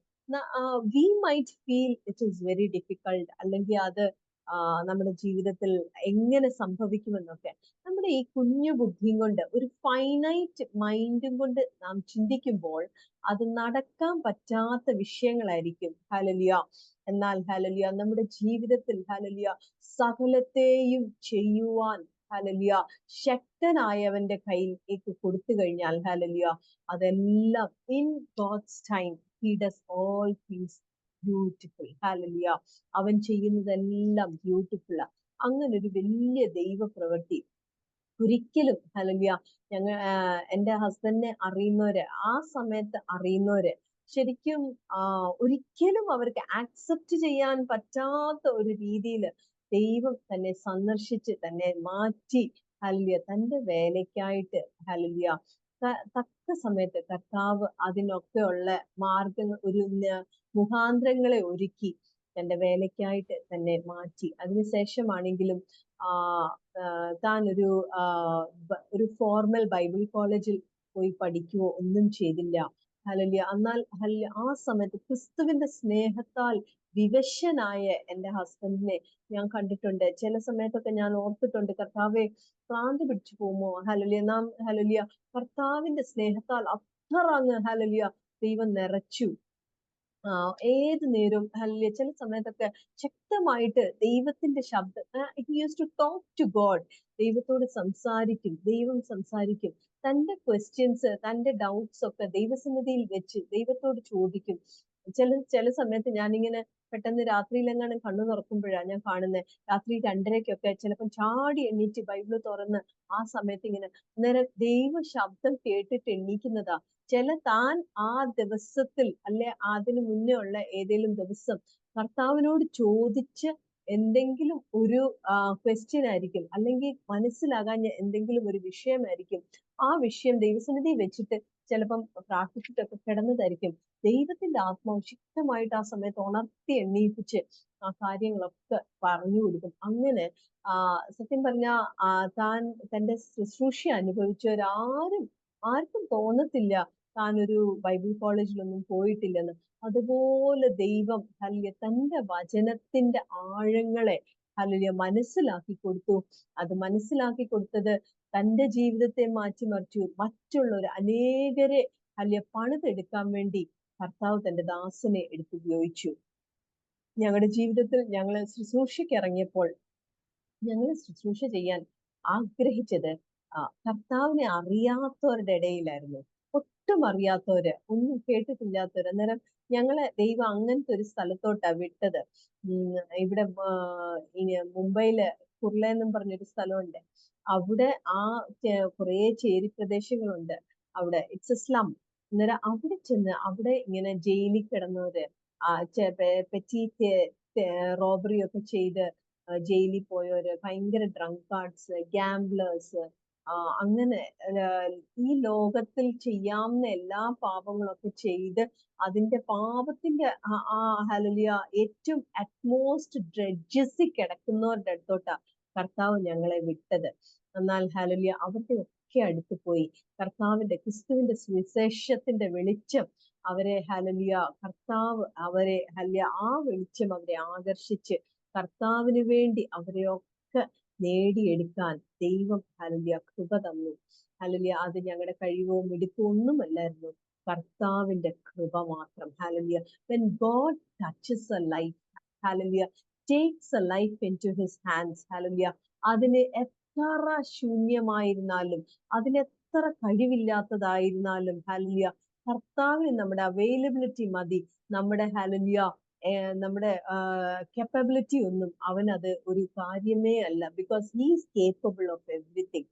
we might feel it is very difficult, അല്ലെങ്കിൽ അത് നമ്മുടെ ജീവിതത്തിൽ എങ്ങനെ സംഭവിക്കുമെന്നൊക്കെ നമ്മുടെ ഈ കുഞ്ഞു ബുദ്ധിയും കൊണ്ട് ഒരു ഫൈനൈറ്റ് മൈൻഡും കൊണ്ട് നാം ചിന്തിക്കുമ്പോൾ അത് നടക്കാൻ പറ്റാത്ത വിഷയങ്ങളായിരിക്കും. ഹല്ലേലൂയ. എന്നാൽ ഹല്ലേലൂയ നമ്മുടെ ജീവിതത്തിൽ ഹല്ലേലൂയ സകലത്തെയും ചെയ്യുവാൻ ഹല്ലേലൂയ ശക്തനായവന്റെ കയ്യിലേക്ക് കൊടുത്തു കഴിഞ്ഞാൽ ഹല്ലേലൂയ അതെല്ലാം in God's time he does all things beautiful. Hallelujah. അവൻ ചെയ്യുന്നതെല്ലാം ബ്യൂട്ടിഫുൾ. അങ്ങനെ ഒരു വലിയ ദൈവ പ്രവൃത്തി ഒരിക്കലും ഹല്ലേലൂയ എന്റെ ഹസ്ബൻഡിനെ അറിയുന്നവര്, ആ സമയത്ത് അറിയുന്നവര് ശരിക്കും ഒരിക്കലും അവർക്ക് ആക്സെപ്റ്റ് ചെയ്യാൻ പറ്റാത്ത ഒരു രീതിയിൽ ദൈവം തന്നെ സന്ദർശിച്ച് തന്നെ മാറ്റി ഹല്ലേലൂയ തന്റെ വേലയ്ക്കായിട്ട് ഹല്ലേലൂയ തക്ക സമയത്ത് കർത്താവ് അതിനൊക്കെയുള്ള മാർഗങ്ങൾ ഒരു മുഖാന്തരങ്ങളെ ഒരുക്കി തന്റെ വേലയ്ക്കായിട്ട് തന്നെ മാറ്റി. അതിനുശേഷമാണെങ്കിലും താൻ ഒരു ഫോർമൽ ബൈബിൾ കോളേജിൽ പോയി പഠിക്കുകയോ ഒന്നും ചെയ്തില്ല. ഹല്ലേലൂയ. എന്നാൽ ആ സമയത്ത് ക്രിസ്തുവിന്റെ സ്നേഹത്താൽ വിവശനായ എന്റെ ഹസ്ബൻഡിനെ ഞാൻ കണ്ടിട്ടുണ്ട്. ചില സമയത്തൊക്കെ ഞാൻ ഓർത്തിട്ടുണ്ട്, കർത്താവെ ഭ്രാന്ത് പിടിച്ചു പോകുമോ. ഹല്ലേലൂയ. നാം ഹല്ലേലൂയ കർത്താവിന്റെ സ്നേഹത്താൽ അത്ര അങ്ങ് ഹല്ലേലൂയ ദൈവം നിറച്ചു. ഏത് നേരവും ഹല്ലേലൂയ ചില സമയത്തൊക്കെ ശക്തമായിട്ട് ദൈവത്തിന്റെ ശബ്ദം, he use to talk to God. ദൈവത്തോട് സംസാരിക്കും. ദൈവം സംസാരിക്കും. തന്റെ ക്വസ്റ്റ്യൻസ്, തന്റെ ഡൗട്ട്സ് ഒക്കെ ദൈവസന്നിധിയിൽ വെച്ച് ദൈവത്തോട് ചോദിക്കും. ചില സമയത്ത് ഞാനിങ്ങനെ പെട്ടെന്ന് രാത്രിയിലെങ്ങാനും കണ്ണു തുറക്കുമ്പോഴാണ് ഞാൻ കാണുന്നത്, രാത്രി 2:30-ക്കൊക്കെ ചിലപ്പോൾ ചാടി എണ്ണീറ്റ് ബൈബിള് തുറന്ന് ആ സമയത്ത് ഇങ്ങനെ അന്നേരം ദൈവ ശബ്ദം കേട്ടിട്ട് എണ്ണീക്കുന്നതാ. താൻ ആ ദിവസത്തിൽ അല്ലെ അതിനു മുന്നേ ഉള്ള ഏതെങ്കിലും ദിവസം കർത്താവിനോട് ചോദിച്ച് എന്തെങ്കിലും ഒരു ക്വസ്റ്റ്യൻ ആയിരിക്കും, അല്ലെങ്കിൽ മനസ്സിലാകാൻ എന്തെങ്കിലും ഒരു വിഷയമായിരിക്കും. ആ വിഷയം ദൈവസന്നിധി വെച്ചിട്ട് ചിലപ്പം പ്രാർത്ഥിച്ചിട്ടൊക്കെ കിടന്നതായിരിക്കും. ദൈവത്തിന്റെ ആത്മാവ് ശക്തമായിട്ട് ആ സമയത്ത് ഉണർത്തി എണ്ണീപ്പിച്ച് ആ കാര്യങ്ങളൊക്കെ പറഞ്ഞു കൊടുക്കും. അങ്ങനെ സത്യം പറഞ്ഞ താൻ തന്റെ ശുശ്രൂഷ ആർക്കും തോന്നത്തില്ല താൻ ഒരു ബൈബിൾ കോളേജിലൊന്നും പോയിട്ടില്ലെന്ന്. അതുപോലെ ദൈവം ഹല്ലേലൂയ തന്റെ വചനത്തിന്റെ ആഴങ്ങളെ ഹല്ലേലൂയ മനസ്സിലാക്കി കൊടുത്തു. അത് മനസ്സിലാക്കി കൊടുത്തത് തന്റെ ജീവിതത്തെ മാറ്റിമറിച്ചു. മറ്റുള്ളവർ അനേകരെ ഹല്ലേലൂയ പണിതെടുക്കാൻ വേണ്ടി കർത്താവ് തന്റെ ദാസനെ എടുത്തുപയോഗിച്ചു. ഞങ്ങളുടെ ജീവിതത്തിൽ ഞങ്ങൾ ശുശ്രൂഷയ്ക്ക് ഇറങ്ങിയപ്പോൾ ഞങ്ങൾ ശുശ്രൂഷ ചെയ്യാൻ ആഗ്രഹിച്ചത് കർത്താവിനെ അറിയാത്തവരുടെ ഇടയിലായിരുന്നു. ഒട്ടും അറിയാത്തവര്, ഒന്നും കേട്ടിട്ടില്ലാത്തവര്. അന്നേരം ഞങ്ങളെ ദൈവം അങ്ങനത്തെ ഒരു സ്ഥലത്തോട്ടാ വിട്ടത്. ഇവിടെ മുംബൈയില് കുർള എന്നും പറഞ്ഞൊരു സ്ഥലമുണ്ട്. അവിടെ ആ കുറേ ചേരി പ്രദേശങ്ങളുണ്ട്. അവിടെ ഇറ്റ്സ് എ സ്ലം. അന്നേരം അവിടെ ചെന്ന് അവിടെ ഇങ്ങനെ ജയിലിൽ കിടന്നവര് പെറ്റി റോബറി ഒക്കെ ചെയ്ത് ജയിലിൽ പോയവര്, ഭയങ്കര ഡ്രങ്കാർഡ്സ്, ഗാംബ്ലേഴ്സ്, അങ്ങനെ ഈ ലോകത്തിൽ ചെയ്യാവുന്ന എല്ലാ പാപങ്ങളൊക്കെ ചെയ്ത് അതിന്റെ പാപത്തിന്റെ ഹല്ലേലൂയ ഏറ്റവും അറ്റ്മോസ്റ്റ് ഡ്രെഡ്ജസിൽ കിടക്കുന്നവരുടെ അടുത്തോട്ടാ കർത്താവ് ഞങ്ങളെ വിട്ടത്. എന്നാൽ ഹല്ലേലൂയ അവരുടെ ഒക്കെ അടുത്ത് പോയി കർത്താവിന്റെ ക്രിസ്തുവിന്റെ സുവിശേഷത്തിന്റെ വെളിച്ചം അവരെ ഹല്ലേലൂയ കർത്താവ് അവരെ ഹല്ലേലൂയ ആ വെളിച്ചം അവരെ ആകർഷിച്ച് കർത്താവിന് വേണ്ടി അവരെയൊക്കെ നേടിയെടുക്കാൻ ദൈവം ഹല്ലേലൂയ കൃപ തന്നു. ഹല്ലേലൂയ അത് ഞങ്ങളുടെ കഴിവോ മിടുക്കോ ഒന്നുമല്ലായിരുന്നു, കർത്താവിന്റെ കൃപ മാത്രം. Hallelujah. When God touches a life, hallelujah, takes a life into his hands, hallelujah, അതിന് എത്ര ശൂന്യമായിരുന്നാലും അതിനെത്ര കഴിവില്ലാത്തതായിരുന്നാലും ഹല്ലേലൂയ കർത്താവിന് നമ്മുടെ അവൈലബിലിറ്റി മതി. നമ്മുടെ ഹല്ലേലൂയ നമ്മുടെ കെപ്പബിലിറ്റി ഒന്നും അവനത് ഒരു കാര്യമേ അല്ല. Because he is capable of everything.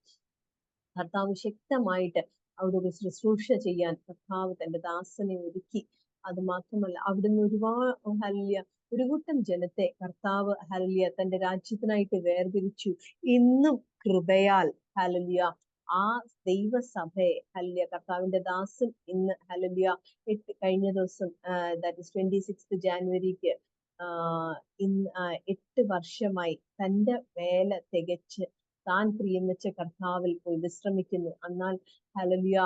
കർത്താവ് ശക്തമായിട്ട് അവിടെ ഒരു ശുശ്രൂഷ ചെയ്യാൻ കർത്താവ് തന്റെ ദാസനെ ഒരുക്കി. അത് മാത്രമല്ല അവിടുന്ന് ഒരുപാട് ഹല്ലേലൂയ ഒരു കൂട്ടം ജനത്തെ കർത്താവ് ഹല്ലേലൂയ തന്റെ രാജ്യത്തിനായിട്ട് വേർതിരിച്ചു. ഇന്നും കൃപയാൽ ഹല്ലേലൂയ ആ ദൈവസഭയെ ഹല്ലേലൂയ കർത്താവിന്റെ ദാസൻ ഇന്ന് ഹല്ലേലൂയ കഴിഞ്ഞ ദിവസം ദാറ്റ് ഇസ് 26 ജാനുവരിക്ക് ഇന്ന് 8 വർഷമായി തന്റെ വേല തികച്ച് താൻ പ്രിയം വെച്ച കർത്താവിൽ പോയി വിശ്രമിക്കുന്നു. എന്നാൽ ഹല്ലേലൂയ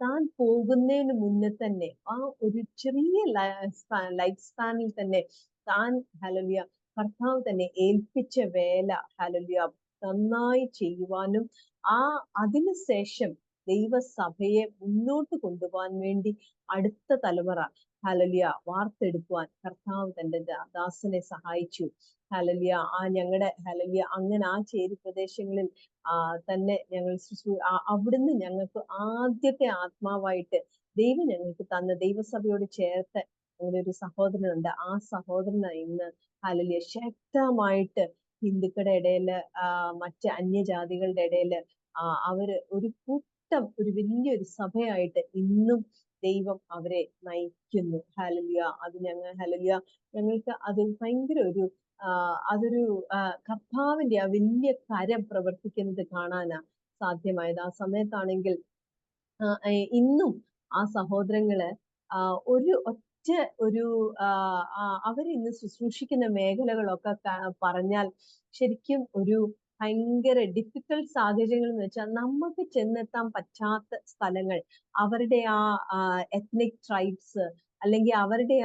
താൻ പോകുന്നതിന് മുന്നേ തന്നെ ആ ഒരു ചെറിയ ലൈഫ് സ്പാനിൽ തന്നെ താൻ ഹല്ലേലൂയ കർത്താവ് തന്നെ ഏൽപ്പിച്ച വേല ഹല്ലേലൂയ നന്നായി ചെയ്യുവാനും അതിനുശേഷം ദൈവസഭയെ മുന്നോട്ട് കൊണ്ടുപോകാൻ വേണ്ടി അടുത്ത തലമുറ ഹല്ലേലൂയ വാർത്തെടുക്കുവാൻ കർത്താവ് തന്റെ ദാസനെ സഹായിച്ചു. ഹല്ലേലൂയ ഞങ്ങളുടെ ഹല്ലേലൂയ അങ്ങനെ ആ ചേരി പ്രദേശങ്ങളിൽ തന്നെ ഞങ്ങൾ അവിടുന്ന് ഞങ്ങൾക്ക് ആദ്യത്തെ ആത്മാവായിട്ട് ദൈവം ഞങ്ങൾക്ക് തന്ന ദൈവസഭയോട് ചേർത്ത് അങ്ങനെ ഒരു സഹോദരനുണ്ട്. ആ സഹോദരന് ഇന്ന് ഹല്ലേലൂയ ശക്തമായിട്ട് ഹിന്ദുക്കളുടെ ഇടയില് മറ്റ് അന്യജാതികളുടെ ഇടയില് അവര് ഒരു കൂട്ടം ഒരു വലിയൊരു സഭയായിട്ട് ഇന്നും ദൈവം അവരെ നയിക്കുന്നു. ഹല്ലേലൂയ അത് ഹല്ലേലൂയ ഞങ്ങൾക്ക് അത് ഭയങ്കര ഒരു അതൊരു കർത്താവിന്റെ ആ വലിയ കരം പ്രവർത്തിക്കുന്നത് കാണാനാ സാധ്യമായത്. ആ സമയത്താണെങ്കിൽ ഇന്നും ആ സഹോദരങ്ങള് ഒരു ഒറ്റ ഒരു അവരിന്ന് ശുശ്രൂഷിക്കുന്ന മേഖലകളൊക്കെ പറഞ്ഞാൽ ശരിക്കും ഒരു ഭയങ്കര ഡിഫിക്കൽട്ട് സാഹചര്യങ്ങൾ എന്ന് വെച്ചാൽ നമുക്ക് ചെന്നെത്താൻ പറ്റാത്ത സ്ഥലങ്ങൾ, അവരുടെ ആ എത്നിക് ട്രൈബ്സ് അല്ലെങ്കിൽ അവരുടെ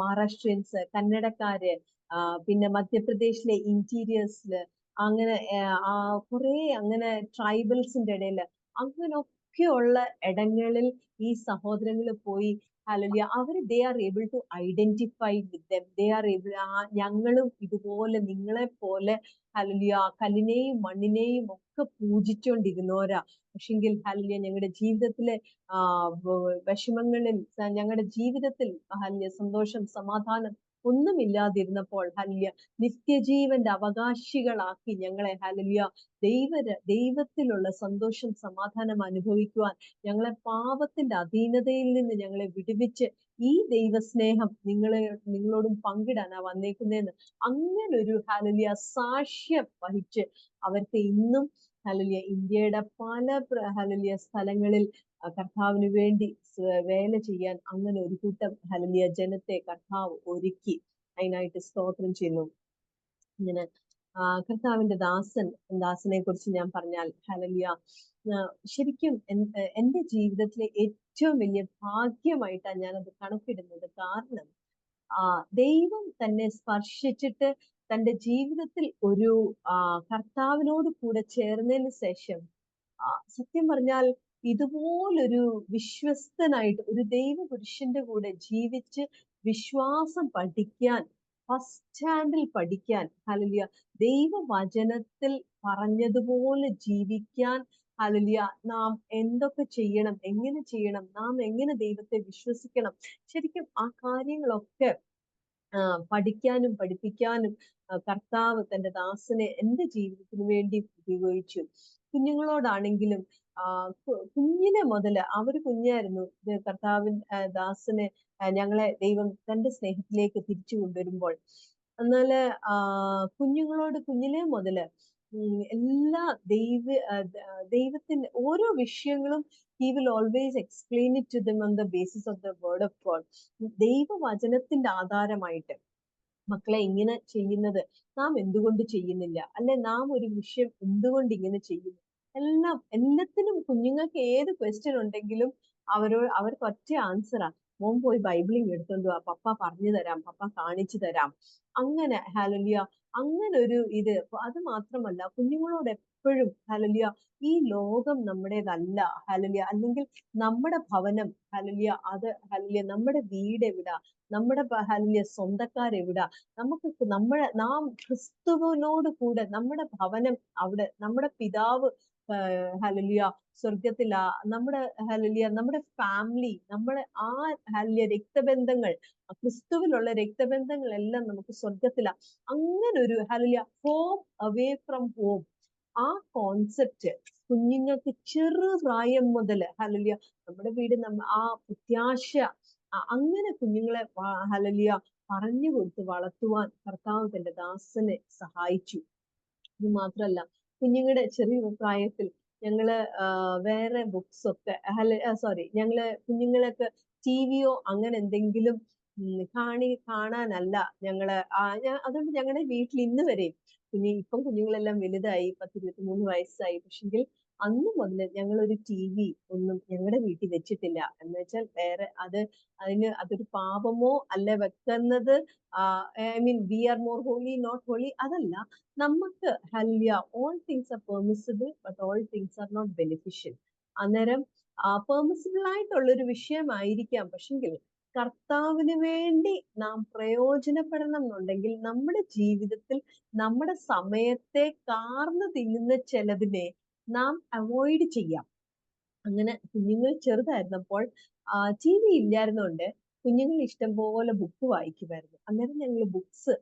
മഹാരാഷ്ട്രിയൻസ്, കന്നഡക്കാര്, പിന്നെ മധ്യപ്രദേശിലെ ഇന്റീരിയേഴ്സില് അങ്ങനെ കുറെ അങ്ങനെ ട്രൈബൽസിന്റെ ഇടയില് അങ്ങനൊക്കെയുള്ള ഇടങ്ങളിൽ ഈ സഹോദരങ്ങൾ പോയി ഹല്ലേലൂയ അവര് they are able to identify with them. They are able ഞങ്ങളും ഇതുപോലെ നിങ്ങളെ പോലെ ഹല്ലേലൂയ കല്ലിനെയും മണ്ണിനെയും ഒക്കെ പൂജിച്ചുകൊണ്ടിരുന്നോരാ. പക്ഷെങ്കിൽ ഹല്ലേലൂയ ഞങ്ങളുടെ ജീവിതത്തിലെ വിഷമങ്ങളിൽ ഞങ്ങളുടെ ജീവിതത്തിൽ ഹല്ലേലൂയ സന്തോഷം സമാധാനം ഒന്നുമില്ലാതിരുന്നപ്പോൾ ഹല്ലേലൂയ നിത്യജീവന്റെ അവകാശികളാക്കി ഞങ്ങളെ ഹല്ലേലൂയ ദൈവത്തിലുള്ള സന്തോഷം സമാധാനം അനുഭവിക്കുവാൻ ഞങ്ങളെ പാപത്തിന്റെ അധീനതയിൽ നിന്ന് ഞങ്ങളെ വിടുവിച്ച് ഈ ദൈവസ്നേഹം നിങ്ങളോടും പങ്കിടാനാ വന്നേക്കുന്നതെന്ന് അങ്ങനെ ഒരു ഹല്ലേലൂയ സാക്ഷ്യം വഹിച്ച് അവർക്ക് ഇന്നും ഹല്ലേലൂയ ഇന്ത്യയുടെ പല ഹല്ലേലൂയ സ്ഥലങ്ങളിൽ കർത്താവിന് വേണ്ടി വേല ചെയ്യാൻ അങ്ങനെ ഒരു കൂട്ടം ഹല്ലേലൂയ ജനത്തെ കർത്താവ് ഒരുക്കി. അതിനായിട്ട് സ്തോത്രം ചെയ്യുന്നു. ഇങ്ങനെ കർത്താവിന്റെ ദാസനെ കുറിച്ച് ഞാൻ പറഞ്ഞാൽ ഹല്ലേലൂയ ശരിക്കും എന്റെ ജീവിതത്തിലെ ഏറ്റവും വലിയ ഭാഗ്യമായിട്ടാണ് ഞാനത് കണക്കിടുന്നത്. കാരണം ദൈവം തന്നെ സ്പർശിച്ചിട്ട് തന്റെ ജീവിതത്തിൽ ഒരു കർത്താവിനോട് കൂടെ ചേർന്നതിന് ശേഷം സത്യം പറഞ്ഞാൽ ഇതുപോലൊരു വിശ്വസ്തനായിട്ട് ഒരു ദൈവപുരുഷന്റെ കൂടെ ജീവിച്ച് വിശ്വാസം പഠിക്കാൻ, ഫസ്റ്റ് ഹാൻഡിൽ പഠിക്കാൻ, ഹല്ലേലൂയ ദൈവവചനത്തിൽ പറഞ്ഞതുപോലെ ജീവിക്കാൻ, ഹല്ലേലൂയ നാം എന്തൊക്കെ ചെയ്യണം, എങ്ങനെ ചെയ്യണം, നാം എങ്ങനെ ദൈവത്തെ വിശ്വസിക്കണം, ശരിക്കും ആ കാര്യങ്ങളൊക്കെ പഠിക്കാനും പഠിപ്പിക്കാനും കർത്താവ് തന്റെ ദാസനെ എന്റെ ജീവിതത്തിന് വേണ്ടി ഉപയോഗിച്ചു. കുഞ്ഞുങ്ങളോടാണെങ്കിലും കുഞ്ഞിനെ മുതല് അവര് കുഞ്ഞായിരുന്നു, കർത്താവിൻ ദാസനെ ഞങ്ങളെ ദൈവം തന്റെ സ്നേഹത്തിലേക്ക് തിരിച്ചു കൊണ്ടുവരുമ്പോൾ. എന്നാല് കുഞ്ഞുങ്ങളോട് കുഞ്ഞിലേ മുതല് എല്ലാ ദൈവത്തിന്റെ ഓരോ വിഷയങ്ങളും he will always explain it to them on the basis of the word of God. ദൈവവചനത്തിന്റെ ആധാരമായിട്ട് മക്കളെ ഇങ്ങനെ ചെയ്യുന്നത് നാം എന്തുകൊണ്ട് ചെയ്യുന്നില്ല, അല്ലെ നാം ഒരു വിഷയം എന്തുകൊണ്ട് ഇങ്ങനെ ചെയ്യുന്നു, എല്ലാത്തിനും കുഞ്ഞുങ്ങൾക്ക് ഏത് ക്വസ്റ്റ്യൻ ഉണ്ടെങ്കിലും അവർക്ക് ഒറ്റ ആൻസറാ, മോൻ പോയി ബൈബിളിങ് എടുത്തോണ്ട് വാ, പപ്പ പറഞ്ഞു തരാം, പപ്പ കാണിച്ചു തരാം. അങ്ങനെ ഹല്ലേലൂയ, അങ്ങനെ ഒരു ഇത്. അത് മാത്രമല്ല, കുഞ്ഞുങ്ങളോട് എപ്പോഴും ഹല്ലേലൂയ, ഈ ലോകം നമ്മുടേതല്ല ഹല്ലേലൂയ, അല്ലെങ്കിൽ നമ്മുടെ ഭവനം ഹല്ലേലൂയ, അത് ഹല്ലേലൂയ, നമ്മുടെ വീട് എവിടാ, നമ്മുടെ ഹല്ലേലൂയ സ്വന്തക്കാരെവിടാ, നമുക്ക് നാം ക്രിസ്തുവിനോട് കൂടെ നമ്മുടെ ഭവനം അവിടെ, നമ്മുടെ പിതാവ് ഹല്ലേലൂയ സ്വർഗത്തിലാ, നമ്മുടെ ഹല്ലേലൂയ നമ്മുടെ ഫാമിലി, നമ്മുടെ ആ ഹല്ലേലൂയ രക്തബന്ധങ്ങൾ, ക്രിസ്തുവിലുള്ള രക്തബന്ധങ്ങളെല്ലാം നമുക്ക് സ്വർഗത്തിലാ. അങ്ങനെ ഒരു hallelujah home away from home, ആ കോൺസെപ്റ്റ് കുഞ്ഞുങ്ങൾക്ക് ചെറുപ്രായം മുതല് ഹല്ലേലൂയ, നമ്മുടെ വീട് ആ പ്രത്യാശ, അങ്ങനെ കുഞ്ഞുങ്ങളെ ഹല്ലേലൂയ പറഞ്ഞു കൊടുത്ത് വളർത്തുവാൻ കർത്താവ് തന്റെ ദാസനെ സഹായിച്ചു. ഇത് മാത്രല്ല, കുഞ്ഞുങ്ങളുടെ ചെറിയ പ്രായത്തിൽ ഞങ്ങള് വേറെ ബുക്സ് ഒക്കെ ഞങ്ങള് കുഞ്ഞുങ്ങളൊക്കെ ടിവിയോ അങ്ങനെ എന്തെങ്കിലും കാണാനല്ല ഞങ്ങള് അതുകൊണ്ട് ഞങ്ങളുടെ വീട്ടിൽ ഇന്ന് വരെയും ഇപ്പം കുഞ്ഞുങ്ങളെല്ലാം വലുതായി, 10-23 വയസ്സായി. പക്ഷെങ്കിൽ അന്ന് മുതല് ഞങ്ങൾ ഒരു TV ഒന്നും ഞങ്ങളുടെ വീട്ടിൽ വെച്ചിട്ടില്ല. എന്ന് വെച്ചാൽ വേറെ അതൊരു പാപമോ അല്ല വെക്കുന്നത്, I mean we are more holy not holy, അതല്ല. നമുക്ക് hallelujah all things are permissible but all things are not beneficial. അന്നേരം പെർമിസിബിൾ ആയിട്ടുള്ള ഒരു വിഷയമായിരിക്കാം, പക്ഷെങ്കിൽ കർത്താവിന് വേണ്ടി നാം പ്രയോജനപ്പെടണം എന്നുണ്ടെങ്കിൽ നമ്മുടെ ജീവിതത്തിൽ നമ്മുടെ സമയത്തെ കാർന്നു തിന്നുന്ന ചിലതിനെ നാം അവോയ്ഡ് ചെയ്യാം. അങ്ങനെ കുഞ്ഞുങ്ങൾ ചെറുതായിരുന്നപ്പോൾ TV ഇല്ലായിരുന്നോണ്ട് കുഞ്ഞുങ്ങൾ ഇഷ്ടം പോലെ ബുക്ക് വായിക്കുമായിരുന്നു. അന്നേരം ഞങ്ങൾ ബുക്സ്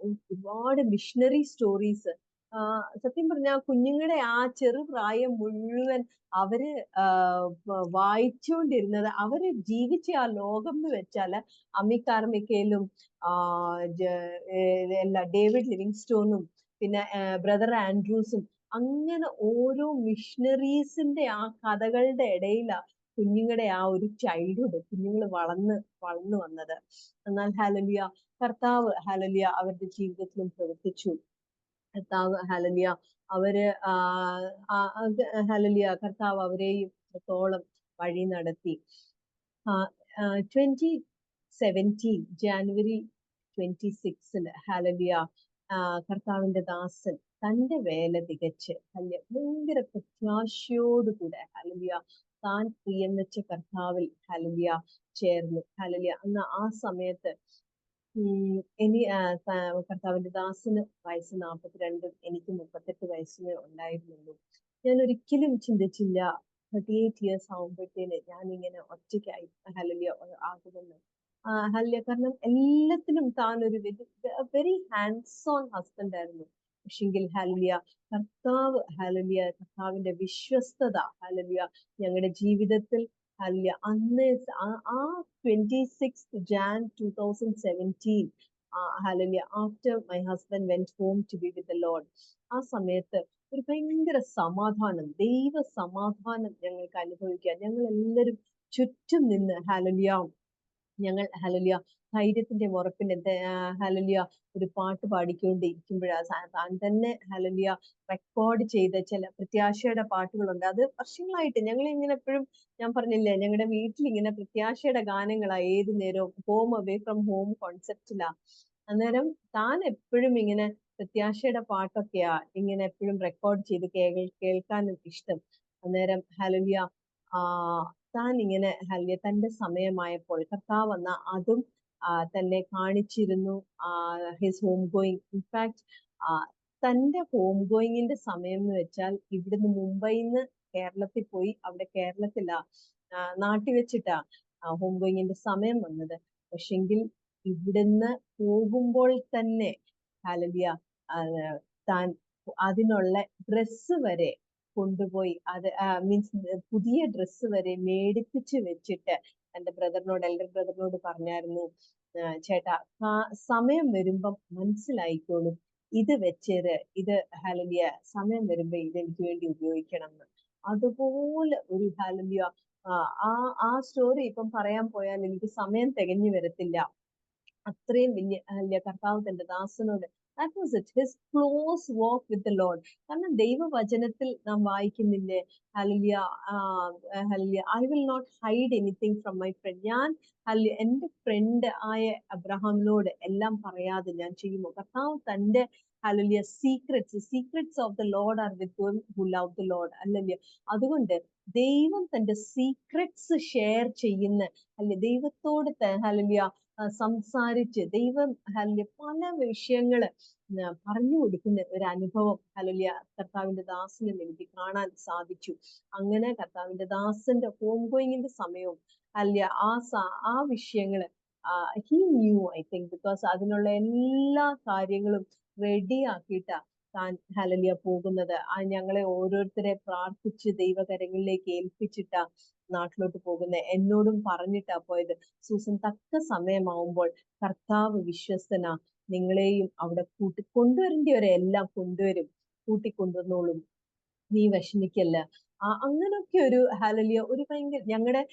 ഒരുപാട് മിഷണറി സ്റ്റോറീസ്, സത്യം പറഞ്ഞാൽ കുഞ്ഞുങ്ങളുടെ ആ ചെറുപ്രായം മുഴുവൻ അവര് വായിച്ചുകൊണ്ടിരുന്നത്, അവര് ജീവിച്ച ആ ലോകം എന്ന് വെച്ചാല് അമ്മി കാർമിക്കയിലും ഡേവിഡ് ലിവിങ്സ്റ്റോണും പിന്നെ ബ്രദർ ആൻഡ്രൂസും, അങ്ങനെ ഓരോ മിഷണറീസിന്റെ ആ കഥകളുടെ ഇടയിലാ കുഞ്ഞുങ്ങളുടെ ആ ഒരു ചൈൽഡ്ഹുഡ്, കുഞ്ഞുങ്ങൾ വളർന്നു വന്നത്. എന്നാൽ ഹല്ലേലൂയ കർത്താവ് ഹല്ലേലൂയ അവരുടെ ജീവിതത്തിലും പ്രവർത്തിച്ചു. കർത്താവ് ഹല്ലേലൂയ അവര് ഹല്ലേലൂയ കർത്താവ് അവരെയും എത്രത്തോളം വഴി നടത്തി. 2017 ജാനുവരി 26 ഹല്ലേലൂയ കർത്താവിന്റെ ദാസൻ തന്റെ വേല തികച്ച് ഭയങ്കര പ്രത്യാശയോടുകൂടെ ഹല്ലേലൂയ താൻ പ്രിയം വെച്ച കർത്താവിൽ ഹല്ലേലൂയ ചേർന്നു. ഹല്ലേലൂയ അന്ന് ആ സമയത്ത് കർത്താവിന്റെ ദാസന് വയസ്സ് 42, എനിക്ക് 38 വയസ്സിനെ ഉണ്ടായിരുന്നുള്ളൂ. ഞാൻ ഒരിക്കലും ചിന്തിച്ചില്ല 38 ഇയേഴ്സ് ആവുമ്പോഴത്തേന് ഞാൻ ഇങ്ങനെ ഒറ്റയ്ക്കായി ഹല്ലേലൂയ ആകുമെന്ന്. ഹല്ലേലൂയ, കാരണം എല്ലാത്തിനും താൻ ഒരു വെരി ഹാൻഡ്സ് ഓൺ ഹസ്ബൻഡ് ആയിരുന്നു. പക്ഷെങ്കിൽ ഹല്ലേലൂയ കർത്താവ് ഹല്ലേലൂയ കർത്താവിന്റെ വിശ്വസ്തത ഹല്ലേലൂയ ഞങ്ങളുടെ ജീവിതത്തിൽ ഹല്ലേലൂയ അന്ന് ആ 26 Jan 2017 hallelujah after my husband went home to be with the Lord, ആ സമയത്ത് ഒരു ഭയങ്കര സമാധാനം, ദൈവ സമാധാനം ഞങ്ങൾക്ക് അനുഭവിക്കാൻ ഞങ്ങൾ എല്ലാവരും ചുറ്റും നിന്ന് ഹല്ലേലൂയ ഞങ്ങൾ ഹല്ലേലൂയ ധൈര്യത്തിന്റെ ഉറപ്പിന്റെ ഹല്ലേലൂയ ഒരു പാട്ട് പാടിക്കൊണ്ടിരിക്കുമ്പോഴാണ് താൻ തന്നെ ഹല്ലേലൂയ റെക്കോർഡ് ചെയ്ത ചില പ്രത്യാശയുടെ പാട്ടുകളുണ്ട്. അത് വർഷങ്ങളായിട്ട് ഞങ്ങൾ ഇങ്ങനെ എപ്പോഴും, ഞാൻ പറഞ്ഞില്ലേ ഞങ്ങളുടെ വീട്ടിൽ ഇങ്ങനെ പ്രത്യാശയുടെ ഗാനങ്ങളാ ഏതു നേരവും, ഹോം അവേ ഫ്രം ഹോം കോൺസെപ്റ്റിലാ. അന്നേരം താൻ എപ്പോഴും ഇങ്ങനെ പ്രത്യാശയുടെ പാട്ടൊക്കെയാ ഇങ്ങനെ എപ്പോഴും റെക്കോർഡ് ചെയ്ത് കേൾക്കാനും ഇഷ്ടം. അന്നേരം ഹല്ലേലൂയ താൻ ഇങ്ങനെ ഹല്ലേലൂയ തന്റെ സമയമായപ്പോൾ കർത്താവ് വന്ന അതും തന്നെ കാണിച്ചിരുന്നു. ഹിസ് ഹോം ഗോയിങ്, ഇൻഫാക്ട് തന്റെ ഹോം ഗോയിങ്ങിന്റെ സമയം എന്ന് വെച്ചാൽ ഇവിടുന്ന് മുംബൈന്ന് കേരളത്തിൽ പോയി, അവിടെ കേരളത്തിലാ നാട്ടിൽ വെച്ചിട്ടാ ഹോം ഗോയിങ്ങിന്റെ സമയം വന്നത്. പക്ഷെങ്കിൽ ഇവിടുന്ന് പോകുമ്പോൾ തന്നെ ഹല്ലേലൂയ താൻ അതിനുള്ള ഡ്രസ്സ് വരെ കൊണ്ടുപോയി, അത് മീൻസ് പുതിയ ഡ്രസ്സ് വരെ മേടിപ്പിച്ച് വെച്ചിട്ട് എന്റെ എൽഡർ ബ്രദറിനോട് പറഞ്ഞായിരുന്നു, ചേട്ടാ സമയം വരുമ്പം മനസ്സിലായിക്കോളും, ഇത് വെച്ചേര്, ഇത് ഹല്ലേലൂയ സമയം വരുമ്പോ ഇത് എനിക്ക് വേണ്ടി ഉപയോഗിക്കണം എന്ന്. അതുപോലെ ഒരു ഹല്ലേലൂയ ആ ആ സ്റ്റോറി ഇപ്പം പറയാൻ പോയാൽ എനിക്ക് സമയം തികഞ്ഞു വരത്തില്ല. അത്രയും വലിയ കർത്താവ് തന്റെ ദാസനോട്, that was it, his close walk with the Lord. കാരണം ദൈവവചനത്തിൽ നാം വായിക്കുന്നില്ലേ, hallelujah, hallelujah, I will not hide anything from my friend. ഞാൻ എന്റെ ഫ്രണ്ട് ആയ അബ്രഹാമിനോട് എല്ലാം പറയാതെ ഞാൻ ചെയ്യുമോ? കർത്താവ് തന്റെ hallelujah secrets of the Lord are with Dom who love the Lord, അല്ലല്ലേ? അതുകൊണ്ട് ദൈവം തന്റെ സീക്രറ്റ്സ് ഷെയർ ചെയ്യുന്ന, അല്ലെ, ദൈവത്തോട് ഹല്ലേലൂയ സംസാരിച്ച് ദൈവം പല വിഷയങ്ങള് പറഞ്ഞു കൊടുക്കുന്ന ഒരു അനുഭവം ഹല്ലേലൂയ കർത്താവിന്റെ ദാസനും എനിക്ക് കാണാൻ സാധിച്ചു. അങ്ങനെ കർത്താവിന്റെ ദാസന്റെ ഹോം ഗോയിങ്ങിന്റെ സമയവും ഹല്ലേലൂയ ആ വിഷയങ്ങള് he knew, I think, because അതിനുള്ള എല്ലാ കാര്യങ്ങളും റെഡി ആക്കിയിട്ടാ താൻ ഹല്ലേലൂയ പോകുന്നത്. ഞങ്ങളെ ഓരോരുത്തരെ പ്രാർത്ഥിച്ച് ദൈവകരങ്ങളിലേക്ക് ഏൽപ്പിച്ചിട്ടാ നാട്ടിലോട്ട് പോകുന്നത്. എന്നോടും പറഞ്ഞിട്ടാ പോയത്, സൂസൻ, തക്ക സമയമാവുമ്പോൾ കർത്താവ് വിശ്വസ്തനാ, നിങ്ങളെയും അവിടെ കൊണ്ടുവരേണ്ടിവരെ എല്ലാം കൊണ്ടുവരും, കൂട്ടിക്കൊണ്ടുവന്നോളും, നീ വിഷമിക്കല്ല. അങ്ങനൊക്കെ ഒരു ഹല്ലേലൂയ, ഒരു ഭയങ്കര ഞങ്ങളുടെ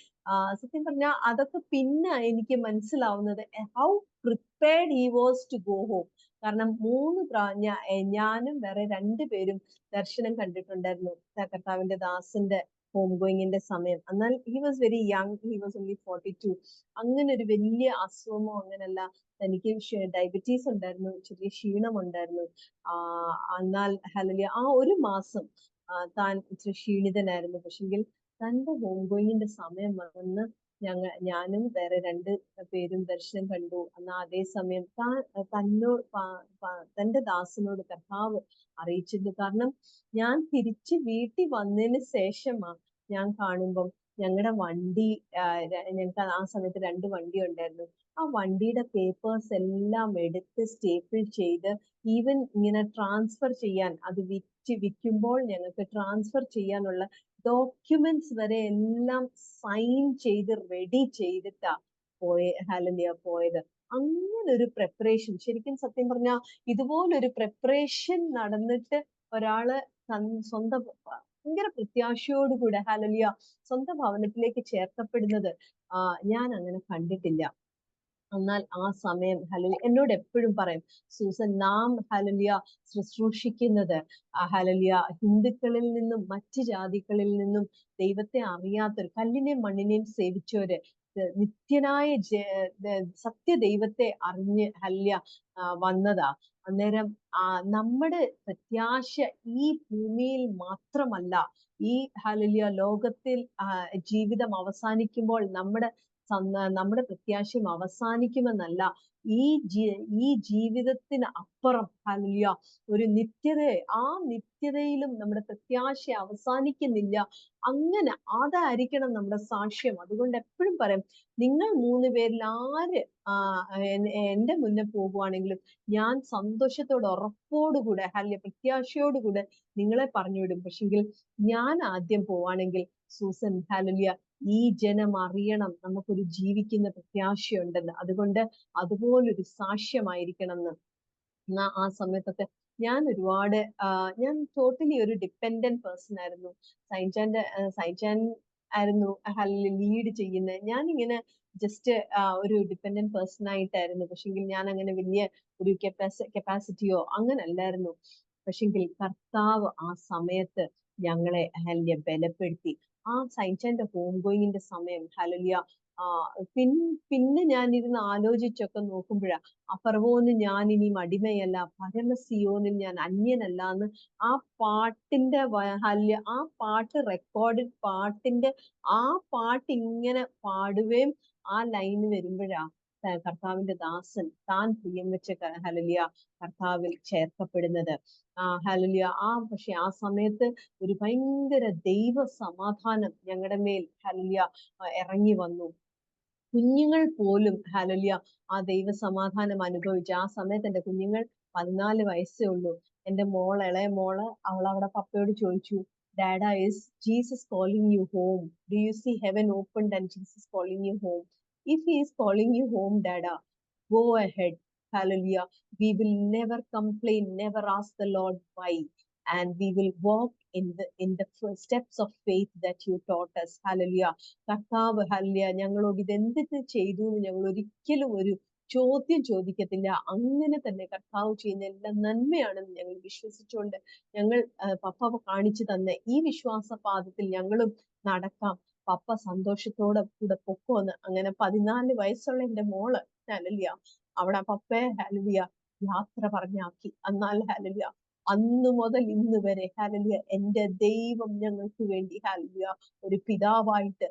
സത്യം പറഞ്ഞാൽ അതൊക്കെ പിന്നെ എനിക്ക് മനസ്സിലാവുന്നത് how prepared he was to go home. കാരണം ഞാനും വേറെ 2 പേരും ദർശനം കണ്ടിട്ടുണ്ടായിരുന്നു കർത്താവിന്റെ ദാസന്റെ ഹോം ഗോയിങ്ങിന്റെ സമയം. എന്നാൽ he was very young, he was only 42. അങ്ങനെ ഒരു വലിയ അസുഖമോ അങ്ങനല്ല, തനിക്ക് ഡയബറ്റീസ് ഉണ്ടായിരുന്നു, ചെറിയ ക്ഷീണം ഉണ്ടായിരുന്നു. എന്നാൽ ഹല്ലേലൂയ ആ ഒരു മാസം താൻ ഇച്ചിരി ക്ഷീണിതനായിരുന്നു. പക്ഷെങ്കിൽ തന്റെ ഹോം ഗോയിങ്ങിന്റെ സമയം വന്ന് ഞാനും വേറെ 2 പേരും ദർശനം കണ്ടു. എന്നാൽ അതേ സമയം തന്റെ ദാസനോട് കർത്താവ് അറിയിച്ചിട്ടുണ്ട്. കാരണം ഞാൻ തിരിച്ച് വീട്ടിൽ വന്നതിന് ശേഷമാ ഞാൻ കാണുമ്പം ഞങ്ങളുടെ വണ്ടി, ഞങ്ങൾക്ക് ആ സമയത്ത് 2 വണ്ടി ഉണ്ടായിരുന്നു. ആ വണ്ടിയുടെ പേപ്പേഴ്സ് എല്ലാം എടുത്ത് സ്റ്റേപ്പിൾ ചെയ്ത്, ഈവൻ ഇങ്ങനെ ട്രാൻസ്ഫർ ചെയ്യാൻ, അത് വിൽക്കുമ്പോൾ ഞങ്ങൾക്ക് ട്രാൻസ്ഫർ ചെയ്യാനുള്ള ഡോക്യുമെന്റ്സ് വരെ എല്ലാം സൈൻ ചെയ്ത് റെഡി ചെയ്തിട്ടാ ഹല്ലേലൂയ പോയത്. അങ്ങനെ ഒരു പ്രിപ്പറേഷൻ, ശരിക്കും സത്യം പറഞ്ഞാൽ ഇതുപോലൊരു പ്രിപ്പറേഷൻ നടന്നിട്ട് ഒരാള് സ്വന്തം ഭയങ്കര പ്രത്യാശയോടുകൂടെ ഹല്ലേലൂയ സ്വന്തം ഭവനത്തിലേക്ക് ചേർക്കപ്പെടുന്നത് ഞാൻ അങ്ങനെ കണ്ടിട്ടില്ല. എന്നാൽ ആ സമയം ഹല്ലേലൂയ എന്നോട് എപ്പോഴും പറയും, സൂസൻ, നാം ഹല്ലേലൂയ ശുശ്രൂഷിക്കുന്നത് ഹല്ലേലൂയ ഹിന്ദുക്കളിൽ നിന്നും മറ്റ് ജാതികളിൽ നിന്നും ദൈവത്തെ അറിയാത്തൊരു, കല്ലിനെയും മണ്ണിനെയും സേവിച്ചവര്, നിത്യനായ സത്യ ദൈവത്തെ അറിഞ്ഞ് ഹല്ലേലൂയ വന്നതാ. അന്നേരം നമ്മുടെ പ്രത്യാശ ഈ ഭൂമിയിൽ മാത്രമല്ല, ഈ ഹല്ലേലൂയ ലോകത്തിൽ ജീവിതം അവസാനിക്കുമ്പോൾ നമ്മുടെ പ്രത്യാശയും അവസാനിക്കുമെന്നല്ല, ഈ ജീവിതത്തിന് അപ്പുറം ഹല്ലേലൂയ ഒരു ആ നിത്യതയിലും നമ്മുടെ പ്രത്യാശ അവസാനിക്കുന്നില്ല. അങ്ങനെ അതായിരിക്കണം നമ്മുടെ സാക്ഷ്യം. അതുകൊണ്ട് എപ്പോഴും പറയും, നിങ്ങൾ 3 പേരിൽ ആര് എന്റെ മുന്നേ പോകുവാണെങ്കിലും ഞാൻ സന്തോഷത്തോടെ ഉറപ്പോടുകൂടെ ഹല്ലേലൂയ പ്രത്യാശയോടുകൂടെ നിങ്ങളെ പറഞ്ഞുവിടും. പക്ഷെങ്കിൽ ഞാൻ ആദ്യം പോവാണെങ്കിൽ സൂസൻ ഹല്ലേലൂയ ഈ ജനം അറിയണം നമുക്കൊരു ജീവിക്കുന്ന പ്രത്യാശയുണ്ടെന്ന്. അതുകൊണ്ട് അതുപോലൊരു സാക്ഷ്യമായിരിക്കണം എന്ന് ആ സമയത്തൊക്കെ ഞാൻ ഒരുപാട് ഞാൻ ടോട്ടലി ഒരു ഡിപ്പെൻഡന്റ് പേഴ്സൺ ആയിരുന്നു. സൈൻചാൻ ആയിരുന്നു ലീഡ് ചെയ്യുന്നത്. ഞാനിങ്ങനെ ജസ്റ്റ് ഒരു ഡിപ്പെൻഡന്റ് പേഴ്സൺ ആയിട്ടായിരുന്നു. പക്ഷെങ്കിൽ ഞാൻ അങ്ങനെ വലിയ ഒരു കപ്പാസിറ്റിയോ അങ്ങനെ അല്ലായിരുന്നു. പക്ഷെങ്കിൽ കർത്താവ് ആ സമയത്ത് ഞങ്ങളെ ഹല്ലേലൂയ ബലപ്പെടുത്തി. ആ സൈൻചാന്റെ ഹോം ഗോയിങ്ങിന്റെ സമയം ഹല്ലേലൂയ പിന്നെ ഞാനിരുന്ന് ആലോചിച്ചൊക്കെ നോക്കുമ്പോഴാ, ഫറവോന് ഞാൻ ഇനി അടിമയല്ല, പരമസിയോനിൽ ഞാൻ അന്യനല്ല എന്ന് ആ പാട്ടിന്റെ ആ പാട്ട് റെക്കോർഡഡ് പാട്ടിന്റെ ആ പാട്ട് ഇങ്ങനെ പാടുകയും ആ ലൈന് വരുമ്പോഴാ കർത്താവിന്റെ ദാസൻ താൻ പ്രിയം വെച്ച ഹല്ലേലൂയ കർത്താവിൽ ചേർക്കപ്പെടുന്നത്. ഹല്ലേലൂയ പക്ഷെ ആ സമയത്ത് ഒരു ഭയങ്കര ദൈവ സമാധാനം ഞങ്ങളുടെ മേൽ ഹല്ലേലൂയ ഇറങ്ങി വന്നു. കുഞ്ഞുങ്ങൾ പോലും ഹല്ലേലൂയ ആ ദൈവ സമാധാനം അനുഭവിച്ചു. ആ സമയത്ത് എന്റെ കുഞ്ഞുങ്ങൾ 14 വയസ്സേ ഉള്ളൂ. എന്റെ ഇളയ മോള് അവൾ അവിടെ പപ്പയോട് ചോദിച്ചു, ഡാഡാ, is Jesus calling you home? Do you see heaven opened and Jesus calling you home? If he is calling you home, dada, go ahead. Hallelujah. We will never complain, never ask the Lord why. And we will walk in the steps of faith that you taught us. Hallelujah. കർത്താവ് hallelujah ഞങ്ങളോട് ഇതെന്തിട്ട് ചെയ്തു എന്ന് ഞങ്ങൾ ഒരിക്കലും ഒരു ചോദ്യം ചോദിക്കത്തില്ല. അങ്ങനെ തന്നെ കർത്താവ് ചെയ്യുന്ന എല്ലാം നന്മയാണെന്ന് ഞങ്ങൾ വിശ്വസിച്ചുകൊണ്ട് ഞങ്ങൾ പപ്പ കാണിച്ചു തന്ന ഈ വിശ്വാസപാദത്തിൽ ഞങ്ങളും നടക്കാം. പപ്പ സന്തോഷത്തോടെ കൂടെ പൊക്കോന്ന്. അങ്ങനെ 14 വയസ്സുള്ള എന്റെ മോള് ഹല്ലേലൂയ അവിടെ പപ്പയെ ഹല്ലേലൂയ യാത്ര പറഞ്ഞാക്കി. എന്നാൽ ഹല്ലേലൂയ അന്ന് മുതൽ ഇന്ന് വരെ ഹല്ലേലൂയ എന്റെ ദൈവം ഞങ്ങൾക്ക് വേണ്ടി ഹല്ലേലൂയ ഒരു പിതാവായിട്ട്,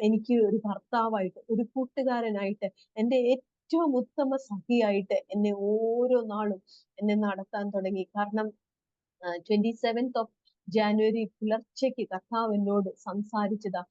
എനിക്ക് ഒരു ഭർത്താവായിട്ട്, ഒരു കൂട്ടുകാരനായിട്ട്, എന്റെ ഏറ്റവും ഉത്തമ സഖിയായിട്ട് എന്നെ ഓരോ നാളും എന്നെ നടത്താൻ തുടങ്ങി. കാരണം 27th of January പുലർച്ചയ്ക്ക് കർത്താവ് എന്നോട് സംസാരിച്ചതാ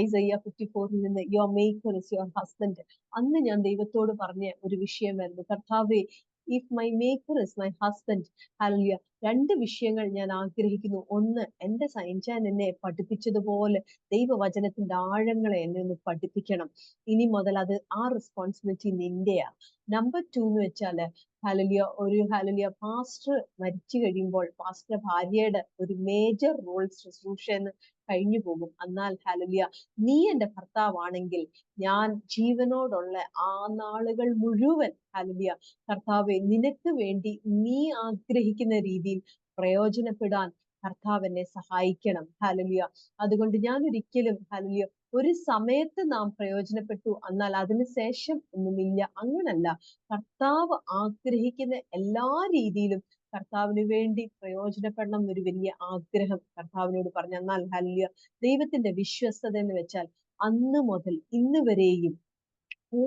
ഐസയ്യ 54 നിന്ന് your maker is your husband. അന്ന് ഞാൻ ദൈവത്തോട് പറഞ്ഞ ഒരു വിഷയമായിരുന്നു, കർത്താവേ, if my maker is my husband, hallelujah, 2 വിഷയങ്ങൾ ഞാൻ ആഗ്രഹിക്കുന്നു. ഒന്ന്, എന്റെ സൈൻചാൻ എന്നെ പഠിപ്പിച്ചതുപോലെ ദൈവവചനത്തിന്റെ ആഴങ്ങളെ എന്നെ ഒന്ന് പഠിപ്പിക്കണം. ഇനി മുതൽ അത് ആ റെസ്പോൺസിബിലിറ്റി നിന്റെയാ. നമ്പർ 2 എന്ന് വെച്ചാല് ഹല്ലേലൂയ പാസ്റ്റർ മരിച്ചു കഴിയുമ്പോൾ പാസ്റ്റർ ഭാര്യയുടെ ഒരു മേജർ റോൾ ശുശ്രൂഷ എന്ന് കഴിഞ്ഞു പോകും. എന്നാൽ ഹല്ലേലൂയ നീ എന്റെ ഭർത്താവാണെങ്കിൽ ഞാൻ ജീവനോടുള്ള ആ നാളുകൾ മുഴുവൻ ഹല്ലേലൂയ കർത്താവെ നിനക്ക് വേണ്ടി നീ ആഗ്രഹിക്കുന്ന രീതിയിൽ പ്രയോജനപ്പെടാൻ കർത്താവ് എന്നെ സഹായിക്കണം. ഹല്ലേലൂയ. അതുകൊണ്ട് ഞാൻ ഒരിക്കലും ഹല്ലേലൂയ ഒരു സമയത്ത് നാം പ്രയോജനപ്പെട്ടു എന്നാൽ അതിനുശേഷം ഒന്നുമില്ല, അങ്ങനല്ല. കർത്താവ് ആഗ്രഹിക്കുന്ന എല്ലാ രീതിയിലും കർത്താവിന് വേണ്ടി പ്രയോജനപ്പെടണം എന്നൊരു വലിയ ആഗ്രഹം കർത്താവിനോട് പറഞ്ഞു. എന്നാൽ ഹല്ലേലൂയ ദൈവത്തിന്റെ വിശ്വസ്തത എന്ന് വെച്ചാൽ അന്ന് മുതൽ ഇന്ന് വരെയും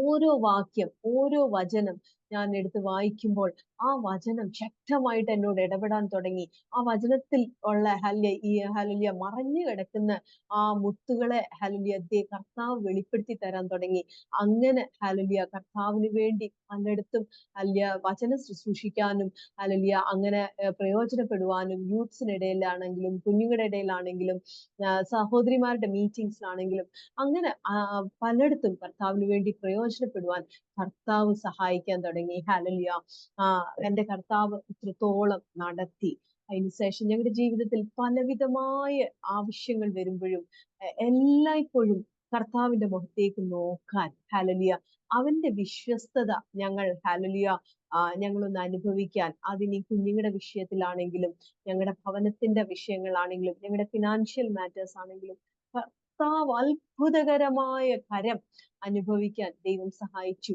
ഓരോ വാക്യം, ഓരോ വചനം ഞാൻ എടുത്ത് വായിക്കുമ്പോൾ ആ വചനം ശക്തമായിട്ട് എന്നോട് ഇടപെടാൻ തുടങ്ങി. ആ വചനത്തിൽ ഉള്ള ഹല്ലേലൂയ മറഞ്ഞു കിടക്കുന്ന ആ മുത്തുകളെ ഹല്ലേലൂയ കർത്താവ് വെളിപ്പെടുത്തി തരാൻ തുടങ്ങി. അങ്ങനെ ഹല്ലേലൂയ കർത്താവിന് വേണ്ടി പലയിടത്തും ഹല്ലേലൂയ വചനം ശുശ്രൂഷിക്കാനും ഹല്ലേലൂയ അങ്ങനെ പ്രയോജനപ്പെടുവാനും യൂത്ത്സിനിടയിലാണെങ്കിലും കുഞ്ഞുങ്ങളുടെ ഇടയിലാണെങ്കിലും സഹോദരിമാരുടെ മീറ്റിംഗ്സിലാണെങ്കിലും അങ്ങനെ പലയിടത്തും കർത്താവിന് വേണ്ടി പ്രയോജനപ്പെടുവാൻ കർത്താവ് സഹായിക്കാൻ തുടങ്ങി. ഹല്ലേലൂയ. എന്റെ കർത്താവ് ഇത്രത്തോളം നടത്തി. അതിനുശേഷം ഞങ്ങളുടെ ജീവിതത്തിൽ പലവിധമായ ആവശ്യങ്ങൾ വരുമ്പോഴും എല്ലായ്പ്പോഴും കർത്താവിന്റെ മുഖത്തേക്ക് നോക്കാൻ ഹല്ലേലൂയ അവന്റെ വിശ്വസ്തത ഞങ്ങൾ ഹല്ലേലൂയ ഞങ്ങളൊന്ന് അനുഭവിക്കാൻ, അതിന് കുഞ്ഞുങ്ങളുടെ വിഷയത്തിലാണെങ്കിലും ഞങ്ങളുടെ ഭവനത്തിന്റെ വിഷയങ്ങളാണെങ്കിലും ഞങ്ങളുടെ ഫിനാൻഷ്യൽ മാറ്റേഴ്സ് ആണെങ്കിലും കർത്താവ് അത്ഭുതകരമായ കരം അനുഭവിക്കാൻ ദൈവം സഹായിച്ചു.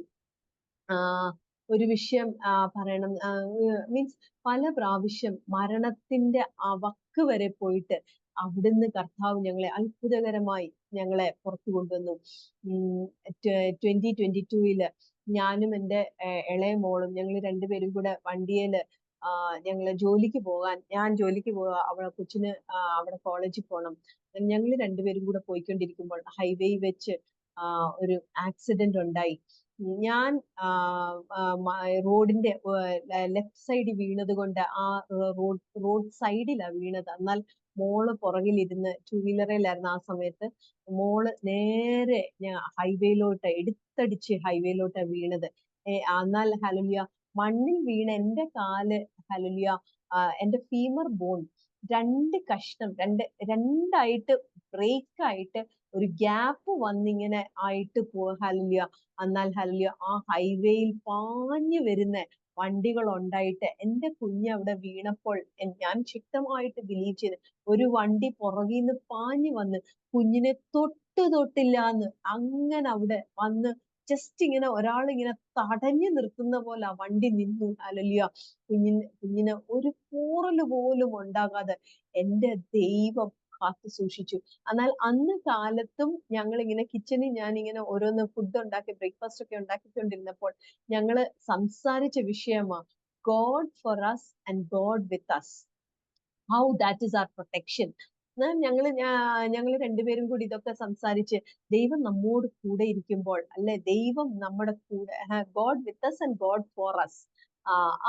ഒരു വിഷയം പറയണം, മീൻസ് പല പ്രാവശ്യം മരണത്തിന്റെ വക്ക് വരെ പോയിട്ട് അവിടുന്ന് കർത്താവ് ഞങ്ങളെ അത്ഭുതകരമായി ഞങ്ങളെ പുറത്തു കൊണ്ടുവന്നു. 2022 ഞാനും എൻ്റെ ഇളയ മോളും ഞങ്ങൾ രണ്ടുപേരും കൂടെ വണ്ടിയില് ഞങ്ങള് ഞാൻ ജോലിക്ക് പോവാ, അവളെ കൊച്ചിന് അവിടെ കോളേജിൽ പോകണം. ഞങ്ങൾ രണ്ടുപേരും കൂടെ പോയിക്കൊണ്ടിരിക്കുമ്പോൾ ഹൈവേ വെച്ച് ഒരു ആക്സിഡന്റ് ഉണ്ടായി. ഞാൻ റോഡിന്റെ ലെഫ്റ്റ് സൈഡിൽ വീണത് കൊണ്ട് ആ റോഡ് സൈഡിലാണ് വീണത്. എന്നാൽ മോള് പുറകിലിരുന്ന് 2 വീലറിലായിരുന്നു ആ സമയത്ത്. മോള് നേരെ ഹൈവേയിലോട്ട് എടുത്തടിച്ച് ഹൈവേയിലോട്ടാണ് വീണത്. എന്നാൽ ഹല്ലേലൂയ മണ്ണിൽ വീണ എന്റെ കാല് ഹല്ലേലൂയ എന്റെ ഫീമർ ബോൺ 2 കഷ്ണം രണ്ടായിട്ട് ബ്രേക്ക് ആയിട്ട് ഒരു ഗ്യാപ്പ് വന്നിങ്ങനെ ആയിട്ട് ഹല്ലേലൂയ. എന്നാൽ ഹല്ലേലൂയ ആ ഹൈവേയിൽ പാഞ്ഞു വരുന്ന വണ്ടികൾ ഉണ്ടായിട്ട് എന്റെ കുഞ്ഞ് അവിടെ വീണപ്പോൾ ഞാൻ ശക്തമായിട്ട് ബിലീവ് ചെയ്ത് ഒരു വണ്ടി പുറകിൽ നിന്ന് പാഞ്ഞു വന്ന് കുഞ്ഞിനെ തൊട്ടില്ലാന്ന് അങ്ങനെ അവിടെ വന്ന് ജസ്റ്റ് ഇങ്ങനെ ഒരാളിങ്ങനെ തടഞ്ഞു നിർത്തുന്ന പോലെ ആ വണ്ടി നിന്നു. ഹല്ലേലൂയ. കുഞ്ഞിന് ഒരു പോറല് പോലും ഉണ്ടാകാതെ എന്റെ ദൈവം കാത്തു സൂക്ഷിച്ചു. എന്നാൽ അന്ന് കാലത്തും ഞങ്ങൾ ഇങ്ങനെ കിച്ചണിൽ ഞാൻ ഇങ്ങനെ ഓരോന്ന് ഫുഡ് ഉണ്ടാക്കി ബ്രേക്ക്ഫാസ്റ്റ് ഒക്കെ ഉണ്ടാക്കിക്കൊണ്ടിരുന്നപ്പോൾ ഞങ്ങള് സംസാരിച്ച വിഷയമാ God for us and God with us. How that is our protection. എന്നാൽ ഞങ്ങള് രണ്ടുപേരും കൂടി ഇതൊക്കെ സംസാരിച്ച് ദൈവം നമ്മോട് കൂടെ ഇരിക്കുമ്പോൾ, അല്ലെ, ദൈവം നമ്മുടെ കൂടെ, God with us and God for us,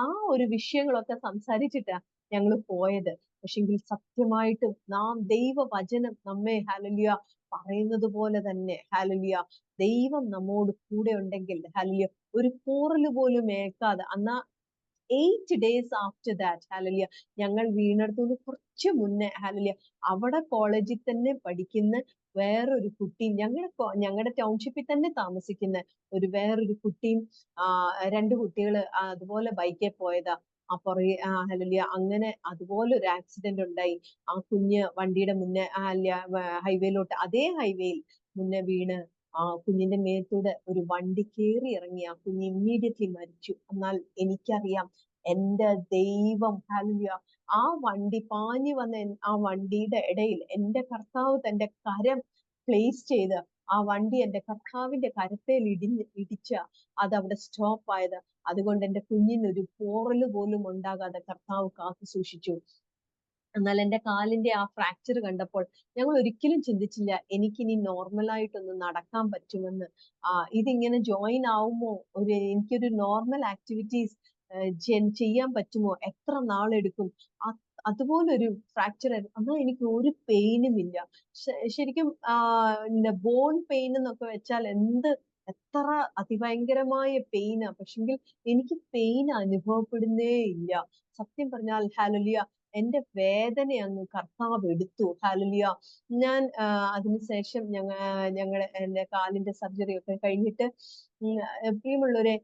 ആ ഒരു വിഷയങ്ങളൊക്കെ സംസാരിച്ചിട്ടാ ഞങ്ങള് പോയത്. പക്ഷെങ്കിൽ സത്യമായിട്ടും നാം ദൈവവചനം നമ്മെ ഹല്ലേലൂയ പറയുന്നത് പോലെ തന്നെ ഹല്ലേലൂയ ദൈവം നമ്മോട് കൂടെ ഉണ്ടെങ്കിൽ ഹല്ലേലൂയ ഒരു പോറല് പോലും ഏൽക്കാതെ, അന്നാ 8 days after that ഹല്ലേലൂയ ഞങ്ങൾ വീണെടുത്തുനിന്ന് കുറച്ച് മുന്നേ ഹല്ലേലൂയ അവിടെ കോളേജിൽ തന്നെ പഠിക്കുന്ന വേറൊരു കുട്ടിയും, ഞങ്ങളുടെ ടൗൺഷിപ്പിൽ തന്നെ താമസിക്കുന്ന വേറൊരു കുട്ടിയും, രണ്ട് കുട്ടികള് അതുപോലെ ബൈക്കിൽ പോയതാ. ഹല്ലേലൂയ അങ്ങനെ അതുപോലെ ഒരു ആക്സിഡന്റ് ഉണ്ടായി. ആ കുഞ്ഞ് വണ്ടിയുടെ മുന്നേ ഹൈവേയിലോട്ട്, അതേ ഹൈവേയിൽ മുന്നേ വീണ് കുഞ്ഞിന്റെ മേത്തൂടെ ഒരു വണ്ടി കേറി ഇറങ്ങി. ആ കുഞ്ഞ് ഇമ്മീഡിയറ്റ്ലി മരിച്ചു. എന്നാൽ എനിക്കറിയാം എന്റെ ദൈവം ഹല്ലേലൂയ ആ വണ്ടി പാഞ്ഞു വന്ന ആ വണ്ടിയുടെ ഇടയിൽ എന്റെ കർത്താവ് തന്റെ കരം പ്ലേസ് ചെയ്ത് ആ വണ്ടി എന്റെ കർത്താവിന്റെ കരത്തേൽ ഇടിച്ച അത് അവിടെ സ്റ്റോപ്പ് ആയത്. അതുകൊണ്ട് എന്റെ കുഞ്ഞിനൊരു പോറല് പോലും ഉണ്ടാകാതെ കർത്താവ് കാത്തു സൂക്ഷിച്ചു. എന്നാൽ എന്റെ കാലിന്റെ ആ ഫ്രാക്ചർ കണ്ടപ്പോൾ ഞങ്ങൾ ഒരിക്കലും ചിന്തിച്ചില്ല എനിക്കിനി നോർമലായിട്ടൊന്ന് നടക്കാൻ പറ്റുമെന്ന്. ഇതിങ്ങനെ ജോയിൻ ആവുമോ, എനിക്കൊരു നോർമൽ ആക്ടിവിറ്റീസ് ചെയ്യാൻ പറ്റുമോ, എത്ര നാളെടുക്കും, അതുപോലൊരു ഫ്രാക്ചർ ആയിരുന്നു. എന്നാൽ എനിക്ക് ഒരു പെയിനും ഇല്ല. ശരിക്കും ബോൺ പെയിൻ എന്നൊക്കെ വെച്ചാൽ എത്ര അതിഭയങ്കരമായ പെയിനാ. പക്ഷെങ്കിൽ എനിക്ക് പെയിൻ അനുഭവപ്പെടുന്നേ ഇല്ല. സത്യം പറഞ്ഞാൽ ഹല്ലേലൂയ എന്റെ വേദന അങ്ങ് കർത്താവ് എടുത്തു. ഹല്ലേലൂയ. ഞാൻ അതിനുശേഷം എന്റെ കാലിന്റെ സർജറി ഒക്കെ കഴിഞ്ഞിട്ട് പ്രിയമുള്ളവരെ,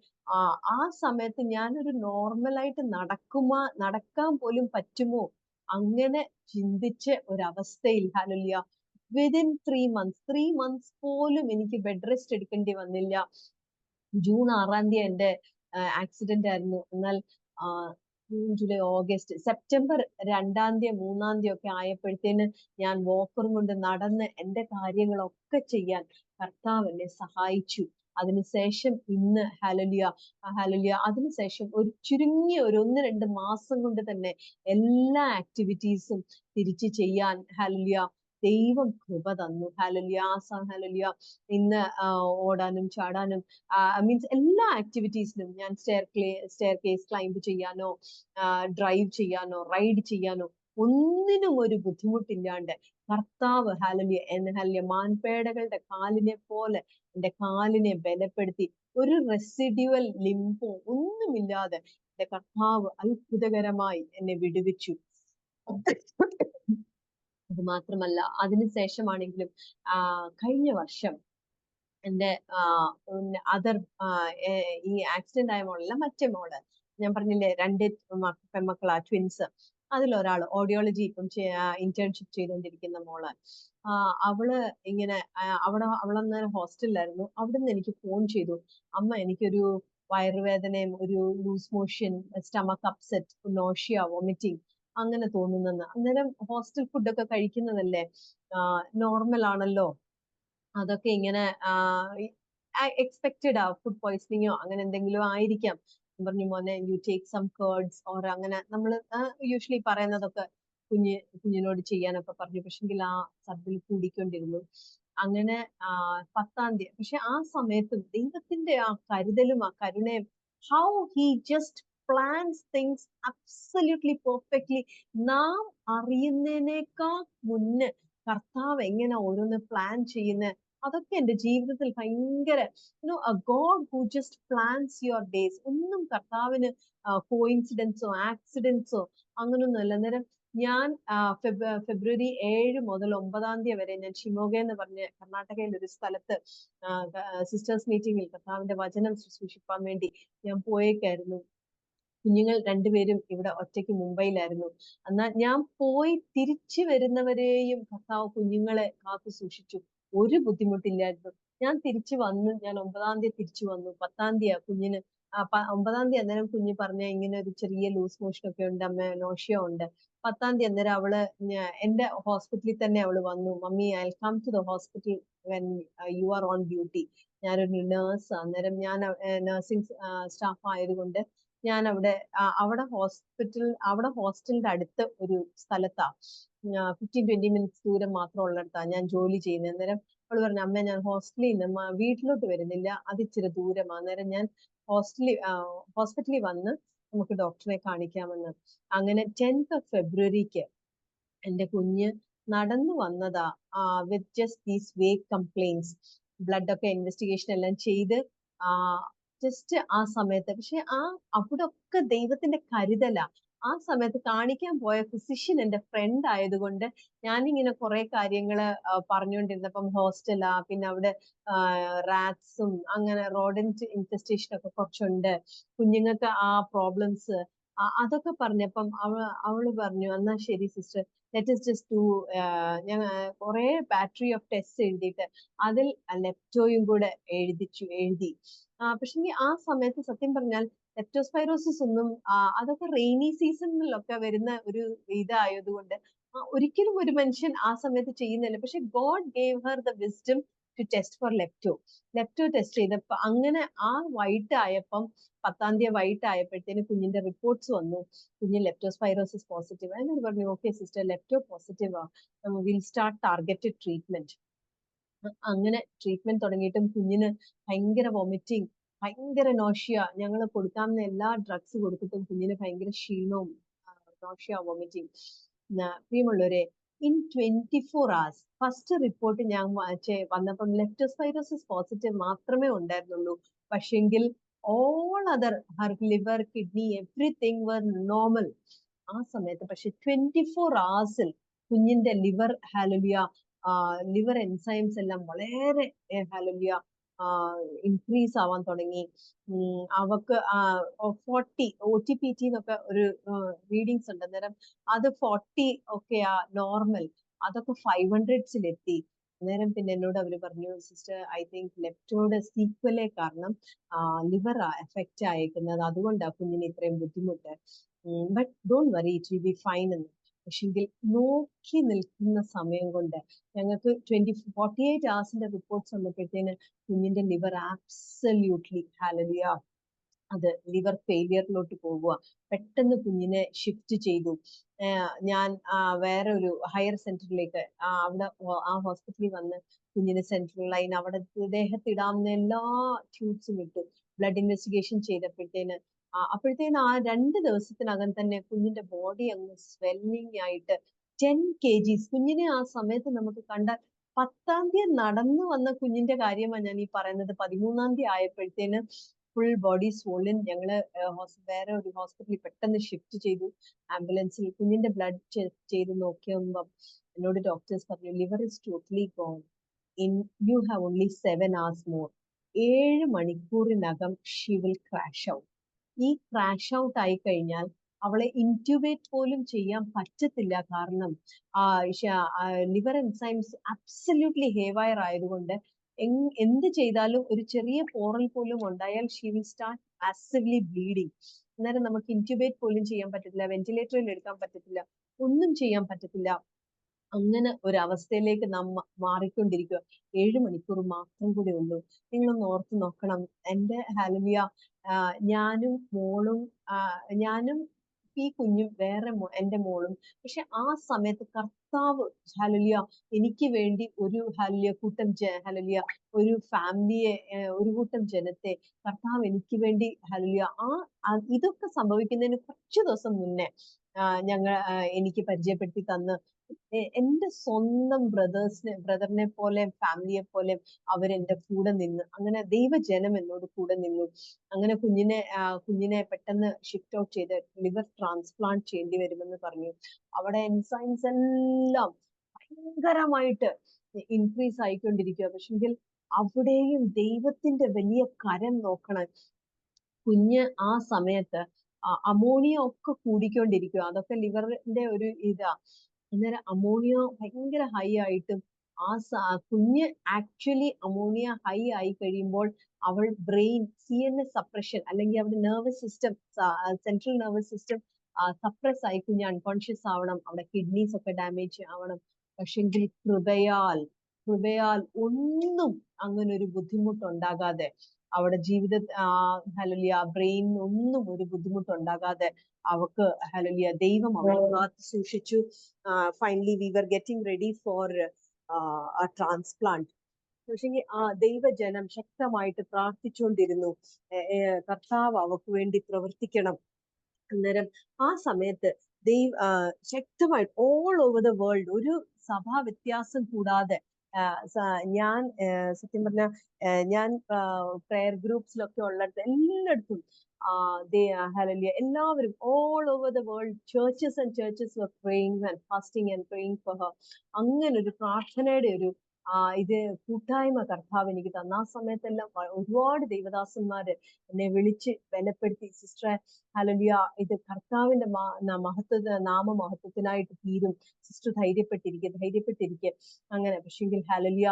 ആ സമയത്ത് ഞാനൊരു നോർമലായിട്ട് നടക്കാൻ പോലും പറ്റുമോ അങ്ങനെ ചിന്തിച്ച ഒരവസ്ഥയിൽ ഹല്ലേലൂയ വിതിൻ 3 months പോലും എനിക്ക് ബെഡ് റെസ്റ്റ് എടുക്കേണ്ടി വന്നില്ല. ജൂൺ 6 എന്റെ ആക്സിഡന്റ് ആയിരുന്നു. എന്നാൽ ജൂൺ, ജൂലൈ, ഓഗസ്റ്റ്, സെപ്റ്റംബർ 2 3 ഒക്കെ ആയപ്പോഴത്തേന് ഞാൻ വാക്കറും കൊണ്ട് നടന്ന് എന്റെ കാര്യങ്ങളൊക്കെ ചെയ്യാൻ കർത്താവ് എന്നെ സഹായിച്ചു. അതിനുശേഷം ഇന്ന് ഹല്ലേലൂയ അതിനുശേഷം ചുരുങ്ങിയ 1-2 മാസം കൊണ്ട് തന്നെ എല്ലാ ആക്ടിവിറ്റീസും തിരിച്ചു ചെയ്യാൻ ഹല്ലേലൂയ ദൈവം കൃപ തന്നു. ഹല്ലേലൂയ ഇന്ന് ഓടാനും ചാടാനും മീൻസ് എല്ലാ ആക്ടിവിറ്റീസിനും ഞാൻ സ്റ്റെയർ കേസ് ക്ലൈംബ് ചെയ്യാനോ ഡ്രൈവ് ചെയ്യാനോ റൈഡ് ചെയ്യാനോ ഒന്നിനും ഒരു ബുദ്ധിമുട്ടില്ലാണ്ട് കർത്താവ് ഹല്ലേലൂയ മാൻപേടകളുടെ കാലിനെ പോലെ എന്റെ കാലിനെ ബലപ്പെടുത്തി ഒരു റെസിഡ്യുവൽ ലിംബോ ഒന്നുമില്ലാതെ എന്റെ കർത്താവ് അത്ഭുതകരമായി എന്നെ വിടുവിച്ചു. അത് മാത്രമല്ല അതിനുശേഷമാണെങ്കിലും കഴിഞ്ഞ വർഷം എന്റെ അതർ ഈ ആക്സിഡന്റ് ആയ മോളല്ല, മറ്റേ മോള്, ഞാൻ പറഞ്ഞില്ലേ 2 പെൺമക്കളാ, ട്വിൻസ്. അതിലൊരാള് ഓഡിയോളജി ഇപ്പം ഇന്റേൺഷിപ്പ് ചെയ്തുകൊണ്ടിരിക്കുന്ന മോള്. അവള് ഇങ്ങനെ അവളന്നേരം ഹോസ്റ്റലിലായിരുന്നു. അവിടുന്ന് എനിക്ക് ഫോൺ ചെയ്തു, അമ്മ എനിക്കൊരു വയറുവേദനയും ഒരു loose motion, stomach upset, nausea, vomiting അങ്ങനെ തോന്നുന്നെന്ന്. അന്നേരം ഹോസ്റ്റൽ ഫുഡൊക്കെ കഴിക്കുന്നതല്ലേ, നോർമൽ ആണല്ലോ, അതൊക്കെ ഇങ്ങനെ എക്സ്പെക്റ്റഡ് ഫുഡ് പോയ്സണിങ്ങോ അങ്ങനെ എന്തെങ്കിലും ആയിരിക്കാം. പറഞ്ഞു മോനെ യു ടേക്ക് സം കേർഡ്സ് ഓർ അങ്ങനെ നമ്മൾ യൂഷ്വലി പറയുന്നതൊക്കെ കുഞ്ഞിനോട് ചെയ്യാനൊക്കെ പറഞ്ഞു. പക്ഷെങ്കിൽ ആ സർദിൽ കൂടിക്കൊണ്ടിരുന്നു. അങ്ങനെ 10 പക്ഷെ ആ സമയത്തും ദൈവത്തിന്റെ ആ കരുതലും ആ കരുണയും, how he just plans things absolutely perfectly. നാം അറിയുന്നതിനേക്കാൾ മുന്നേ കർത്താവ് എങ്ങനെ ഓരോന്ന് പ്ലാൻ ചെയ്യുന്നത്, അതൊക്കെ എന്റെ ജീവിതത്തിൽ ഭയങ്കര God who just plans your days. ഒന്നും കർത്താവിന് കോയിൻസിഡൻസോ ആക്സിഡൻസോ അങ്ങനൊന്നും അല്ല. അന്നേരം ഞാൻ ഫെബ്രുവരി 7 മുതൽ 9 വരെ ഞാൻ ഷിമോഗ എന്ന് പറഞ്ഞ കർണാടകയിൽ ഒരു സ്ഥലത്ത് സിസ്റ്റേഴ്സ് മീറ്റിംഗിൽ കർത്താവിന്റെ വചനം ശുശ്രൂഷിക്കാൻ വേണ്ടി ഞാൻ പോയേക്കായിരുന്നു. കുഞ്ഞുങ്ങൾ 2 പേരും ഇവിടെ ഒറ്റയ്ക്ക് മുംബൈയിലായിരുന്നു. എന്നാൽ ഞാൻ പോയി തിരിച്ചു വരുന്നവരെയും കർത്താവ് കുഞ്ഞുങ്ങളെ കാത്തു സൂക്ഷിച്ചു. ഒരു ബുദ്ധിമുട്ടില്ലായിരുന്നു. ഞാൻ തിരിച്ചു വന്നു. ഞാൻ 9 തിരിച്ചു വന്നു. 10 കുഞ്ഞിന് 9 അന്നേരം കുഞ്ഞ് പറഞ്ഞ ഇങ്ങനെ ഒരു ചെറിയ ലൂസ് മോഷൻ ഒക്കെ ഉണ്ട് അമ്മ, നോഷ്യ ഉണ്ട്. 10 അന്നേരം അവള് എന്റെ ഹോസ്പിറ്റലിൽ തന്നെ അവള് വന്നു. Mummy I come to the hospital when you are on duty. ഞാനൊരു നേഴ്സ്, അന്നേരം ഞാൻ നഴ്സിംഗ് സ്റ്റാഫ് ആയതുകൊണ്ട് ഞാൻ അവിടെ ഹോസ്റ്റലിന്റെ അടുത്ത് ഒരു സ്ഥലത്താ, 15-20 മിനിറ്റ്സ് ദൂരം മാത്രം ഉള്ളിടത്താ ഞാൻ ജോലി ചെയ്യുന്നത്. അന്നേരം അവള് പറഞ്ഞു, അമ്മ ഞാൻ ഹോസ്റ്റലിൽ നിന്ന് വീട്ടിലോട്ട് വരുന്നില്ല, അത് ഇച്ചിരി ദൂരമാ, അന്നേരം ഞാൻ ഹോസ്പിറ്റലിൽ വന്ന് നമുക്ക് ഡോക്ടറെ കാണിക്കാമെന്ന്. അങ്ങനെ 10th of ഫെബ്രുവരിക്ക് എന്റെ കുഞ്ഞ് നടന്നു വന്നതാ, with just these vague complaints. Blood ഒക്കെ ഇൻവെസ്റ്റിഗേഷൻ എല്ലാം ചെയ്ത് ജസ്റ്റ് ആ സമയത്ത്. പക്ഷെ അവിടെ ഒക്കെ ദൈവത്തിന്റെ കരുതലാ. ആ സമയത്ത് കാണിക്കാൻ പോയ ഫിസിഷ്യൻ എന്റെ ഫ്രണ്ട് ആയതുകൊണ്ട് ഞാനിങ്ങനെ കുറെ കാര്യങ്ങള് പറഞ്ഞുകൊണ്ടിരുന്നപ്പം, ഹോസ്റ്റലാ, പിന്നെ അവിടെ റാറ്റ്സും അങ്ങനെ റോഡന്റ് ഇൻഫെസ്റ്റേഷൻ ഒക്കെ കുറച്ചുണ്ട്, കുഞ്ഞുങ്ങൾക്ക് ആ പ്രോബ്ലംസ്, അതൊക്കെ പറഞ്ഞപ്പം അവള് പറഞ്ഞു, എന്നാ ശരി sister, let us just do, ഞാൻ കുറെ ബാറ്ററി ഓഫ് ടെസ്റ്റ് എഴുതിയിട്ട് അതിൽ ലെപ്റ്റോയും കൂടെ എഴുതി. പക്ഷെ ആ സമയത്ത് സത്യം പറഞ്ഞാൽ ലെപ്റ്റോസ്പൈറോസിസ് ഒന്നും അതൊക്കെ റെയിനി സീസണിലൊക്കെ വരുന്ന ഒരു ഇതായതുകൊണ്ട് ഒരിക്കലും ഒരു മനുഷ്യൻ ആ സമയത്ത് ചെയ്യുന്നില്ല. പക്ഷെ God gave her the wisdom to test for lepto test ചെയ്തപ്പോ അങ്ങനെ ആ വൈകിട്ട് ആയപ്പം 10th തീയതി വൈകിട്ട് ആയപ്പോഴത്തേന് കുഞ്ഞിന്റെ റിപ്പോർട്ട്സ് വന്നു, കുഞ്ഞ് ലെപ്റ്റോസ്പൈറോസിസ് പോസിറ്റീവ്. എന്നോട് പറഞ്ഞു, ഓക്കെ സിസ്റ്റർ, ലെപ്റ്റോ പോസിറ്റീവാ, വിൽ സ്റ്റാർട്ട് ടാർഗറ്റഡ് ട്രീറ്റ്മെന്റ്. അങ്ങനെ ട്രീറ്റ്മെന്റ് തുടങ്ങിയിട്ടും കുഞ്ഞിന് ഭയങ്കര വോമിറ്റിംഗ്, ഭയങ്കര നോഷ്യ. ഞങ്ങൾ കൊടുക്കാവുന്ന എല്ലാ ഡ്രഗ്സ് കൊടുത്തിട്ടും കുഞ്ഞിന് ഭയങ്കര ക്ഷീണവും നോഷ്യ, വോമിറ്റിംഗ്. പ്രിയമുള്ളവരെ, ഇൻ 24 hours ഫസ്റ്റ് റിപ്പോർട്ട് ഞാൻ വന്നപ്പം ലെപ്റ്റോസ്പൈറോസിസ് പോസിറ്റീവ് മാത്രമേ ഉണ്ടായിരുന്നുള്ളൂ. പക്ഷെങ്കിൽ all other, her liver, kidney, everything were normal ആ സമയത്ത്. പക്ഷെ 24 hours കുഞ്ഞിന്റെ ലിവർ, ഹാലലുയ, ലിവർ എൻസൈംസ് എല്ലാം വളരെ ഹാലലുയ ഇൻക്രീസ് ആവാൻ തുടങ്ങി. അവക്ക് 40 OTPT എന്നൊക്കെ ഒരു റീഡിങ്സ് ഉണ്ട്. അന്നേരം അത് 40 ഒക്കെയാ നോർമൽ, അതൊക്കെ 500s അന്നേരം പിന്നെ എന്നോട് അവര് പറഞ്ഞു, സിസ്റ്റർ, ഐ തിങ്ക് ലെപ്റ്റോയുടെ സീക്വലെ കാരണം ലിവർ എഫക്റ്റ് ആയേക്കുന്നത്, അതുകൊണ്ടാണ് കുഞ്ഞിന് ഇത്രയും ബുദ്ധിമുട്ട്. But don't worry, it will be fine എന്ന്. പക്ഷെങ്കിൽ നോക്കി നിൽക്കുന്ന സമയം കൊണ്ട് ഞങ്ങൾക്ക് 48 hours റിപ്പോർട്ട്സ് വന്നപ്പോഴത്തേന് കുഞ്ഞിന്റെ ലിവർ ആബ്സല്യൂട്ട്ലി, ഹാലലുയ, അത് ലിവർ ഫെയിലിയറിലോട്ട് പോവുക. പെട്ടെന്ന് കുഞ്ഞിനെ ഷിഫ്റ്റ് ചെയ്തു. ഞാൻ വേറെ ഒരു ഹയർ സെന്ററിലേക്ക്, അവിടെ ആ ഹോസ്പിറ്റലിൽ വന്ന് കുഞ്ഞിന് സെൻട്രൽ ലൈൻ, അവിടെ ദേഹത്തിടാവുന്ന എല്ലാ ട്യൂബ്സും ഇട്ടു. ബ്ലഡ് ഇൻവെസ്റ്റിഗേഷൻ ചെയ്തപ്പോഴത്തേന് ആ 2 ദിവസത്തിനകം തന്നെ കുഞ്ഞിന്റെ ബോഡി അങ്ങ് സ്വെല്ലിംഗ് ആയിട്ട് 10 kgs. കുഞ്ഞിനെ ആ സമയത്ത് നമുക്ക് കണ്ടാൽ 10th തീയതി നടന്നു വന്ന കുഞ്ഞിന്റെ കാര്യമാണ് ഞാൻ ഈ പറയുന്നത്. 13th തീയതി ആയപ്പോഴത്തേന് ഫുൾ ബോഡി സ്വോളൻ. ഞങ്ങള് വേറെ ഒരു ഹോസ്പിറ്റലിൽ പെട്ടെന്ന് ഷിഫ്റ്റ് ചെയ്തു ആംബുലൻസിൽ. കുഞ്ഞിന്റെ ബ്ലഡ് ചെക്ക് ചെയ്ത് നോക്കിയപ്പോൾ എന്നോട് ഡോക്ടേഴ്സ് പറഞ്ഞു, liver is totally gone, you have only 7 hours more. 7 മണിക്കൂറിനകം ഷി വിൽ ക്രാഷ് ഔട്ട്. ഈ ക്രാഷ് ഔട്ട് ആയി കഴിഞ്ഞാൽ അവളെ ഇൻറ്റ്യൂബേറ്റ് പോലും ചെയ്യാൻ പറ്റത്തില്ല. കാരണം ലിവർ എൻസൈംസ് അബ്സല്യൂട്ട്ലി ഹേവയർ ആയതുകൊണ്ട് എന്ത് ചെയ്താലും ഒരു ചെറിയ പോറൽ പോലും ഉണ്ടായാൽ ഷീ വിൽ സ്റ്റാർട്ട് മാസിവ്ലി ബ്ലീഡിങ്. അന്നേരം നമുക്ക് ഇൻറ്റ്യൂബേറ്റ് പോലും ചെയ്യാൻ പറ്റത്തില്ല, വെന്റിലേറ്ററിൽ എടുക്കാൻ പറ്റത്തില്ല, ഒന്നും ചെയ്യാൻ പറ്റത്തില്ല. അങ്ങനെ ഒരു അവസ്ഥയിലേക്ക് മാറിക്കൊണ്ടിരിക്കുക. 7 മണിക്കൂർ മാത്രം കൂടെ ഉള്ളൂ. നിങ്ങളൊന്ന് ഓർത്ത് നോക്കണം. എന്റെ ഹാലലിയ, ഞാനും ഈ കുഞ്ഞും വേറെ എന്റെ മോളും. പക്ഷെ ആ സമയത്ത് കർത്താവ് ഹാലലിയ എനിക്ക് വേണ്ടി ഒരു ഹാലലിയ ഒരു ഫാമിലിയെ, ഒരു കൂട്ടം ജനത്തെ കർത്താവ് എനിക്ക് വേണ്ടി ഹാലലിയ ഇതൊക്കെ സംഭവിക്കുന്നതിന് കുറച്ചു ദിവസം മുന്നേ എനിക്ക് പരിചയപ്പെടുത്തി തന്ന്, എന്റെ സ്വന്തം ബ്രദറിനെ പോലെ, ഫാമിലിയെ പോലെ അവരെന്റെ കൂടെ നിന്ന്. അങ്ങനെ ദൈവജനം എന്നോട് കൂടെ നിന്നു. അങ്ങനെ കുഞ്ഞിനെ പെട്ടെന്ന് ഷിഫ്റ്റ് ഔട്ട് ചെയ്ത് ലിവർ ട്രാൻസ്പ്ലാന്റ് ചെയ്യേണ്ടി വരുമെന്ന് പറഞ്ഞു. അവിടെ എൻസൈംസ് എല്ലാം ഭയങ്കരമായിട്ട് ഇൻക്രീസ് ആയിക്കൊണ്ടിരിക്കുക. പക്ഷെങ്കിൽ അവിടെയും ദൈവത്തിന്റെ വലിയ കരം നോക്കണം. കുഞ്ഞ് ആ സമയത്ത് അമോണിയ ഒക്കെ കൂടിക്കൊണ്ടിരിക്കുക. അതൊക്കെ ലിവറിന്റെ ഒരു ഇതാ. അന്നേരം അമോണിയ ഭയങ്കര ഹൈ ആയിട്ടും കുഞ്ഞ് ആക്ച്വലി അമോണിയ ഹൈ ആയി കഴിയുമ്പോൾ അവൾ ബ്രെയിൻ CNS സപ്രഷൻ, അല്ലെങ്കിൽ അവരുടെ nervous system, central nervous system suppress ആയി കുഞ്ഞ് അൺകോൺഷ്യസ് ആവണം, അവിടെ കിഡ്നീസ് ഒക്കെ ഡാമേജ് ആവണം. പക്ഷെങ്കിൽ കൃപയാൽ ഒന്നും അങ്ങനെ ഒരു ബുദ്ധിമുട്ടുണ്ടാകാതെ അവിടെ ജീവിത ഹല്ലേലൂയ ബ്രെയിൻ ഒന്നും ഒരു ബുദ്ധിമുട്ടുണ്ടാകാതെ അവക്ക് ഹല്ലേലൂയ ദൈവം അവളെ കാത്തു സൂക്ഷിച്ചു. Finally we were getting ready for transplant. പക്ഷേ ആ ദൈവജനം ശക്തമായിട്ട് പ്രാർത്ഥിച്ചുകൊണ്ടിരുന്നു. കർത്താവ് അവക്ക് വേണ്ടി പ്രവർത്തിക്കണം. അന്നേരം ആ സമയത്ത് ശക്തമായിട്ട് ഓൾ ഓവർ ദ വേൾഡ് ഒരു സഭാ വ്യത്യാസം കൂടാതെ ഞാൻ സത്യം പറഞ്ഞ ഞാൻ പ്രയർ ഗ്രൂപ്പ്സിലൊക്കെ ഉള്ളിടത്ത് എല്ലായിടത്തും ഹല്ലേലൂയ എല്ലാവരും all over the world churches and churches were praying and fasting and praying for her. അങ്ങനെ ഒരു പ്രാർത്ഥനയുടെ ഒരു ഇത് കൂട്ടായ്മ കർത്താവ് എനിക്ക് തന്ന. ആ സമയത്തെല്ലാം ഒരുപാട് ദൈവദാസന്മാര് എന്നെ വിളിച്ച് ബലപ്പെടുത്തി, സിസ്റ്ററെ ഹല്ലേലൂയ ഇത് കർത്താവിന്റെ നാമമഹത്വത്തിനായിട്ട് തീരും, സിസ്റ്റർ ധൈര്യപ്പെട്ടിരിക്കുക. അങ്ങനെ പക്ഷെങ്കിൽ ഹല്ലേലൂയ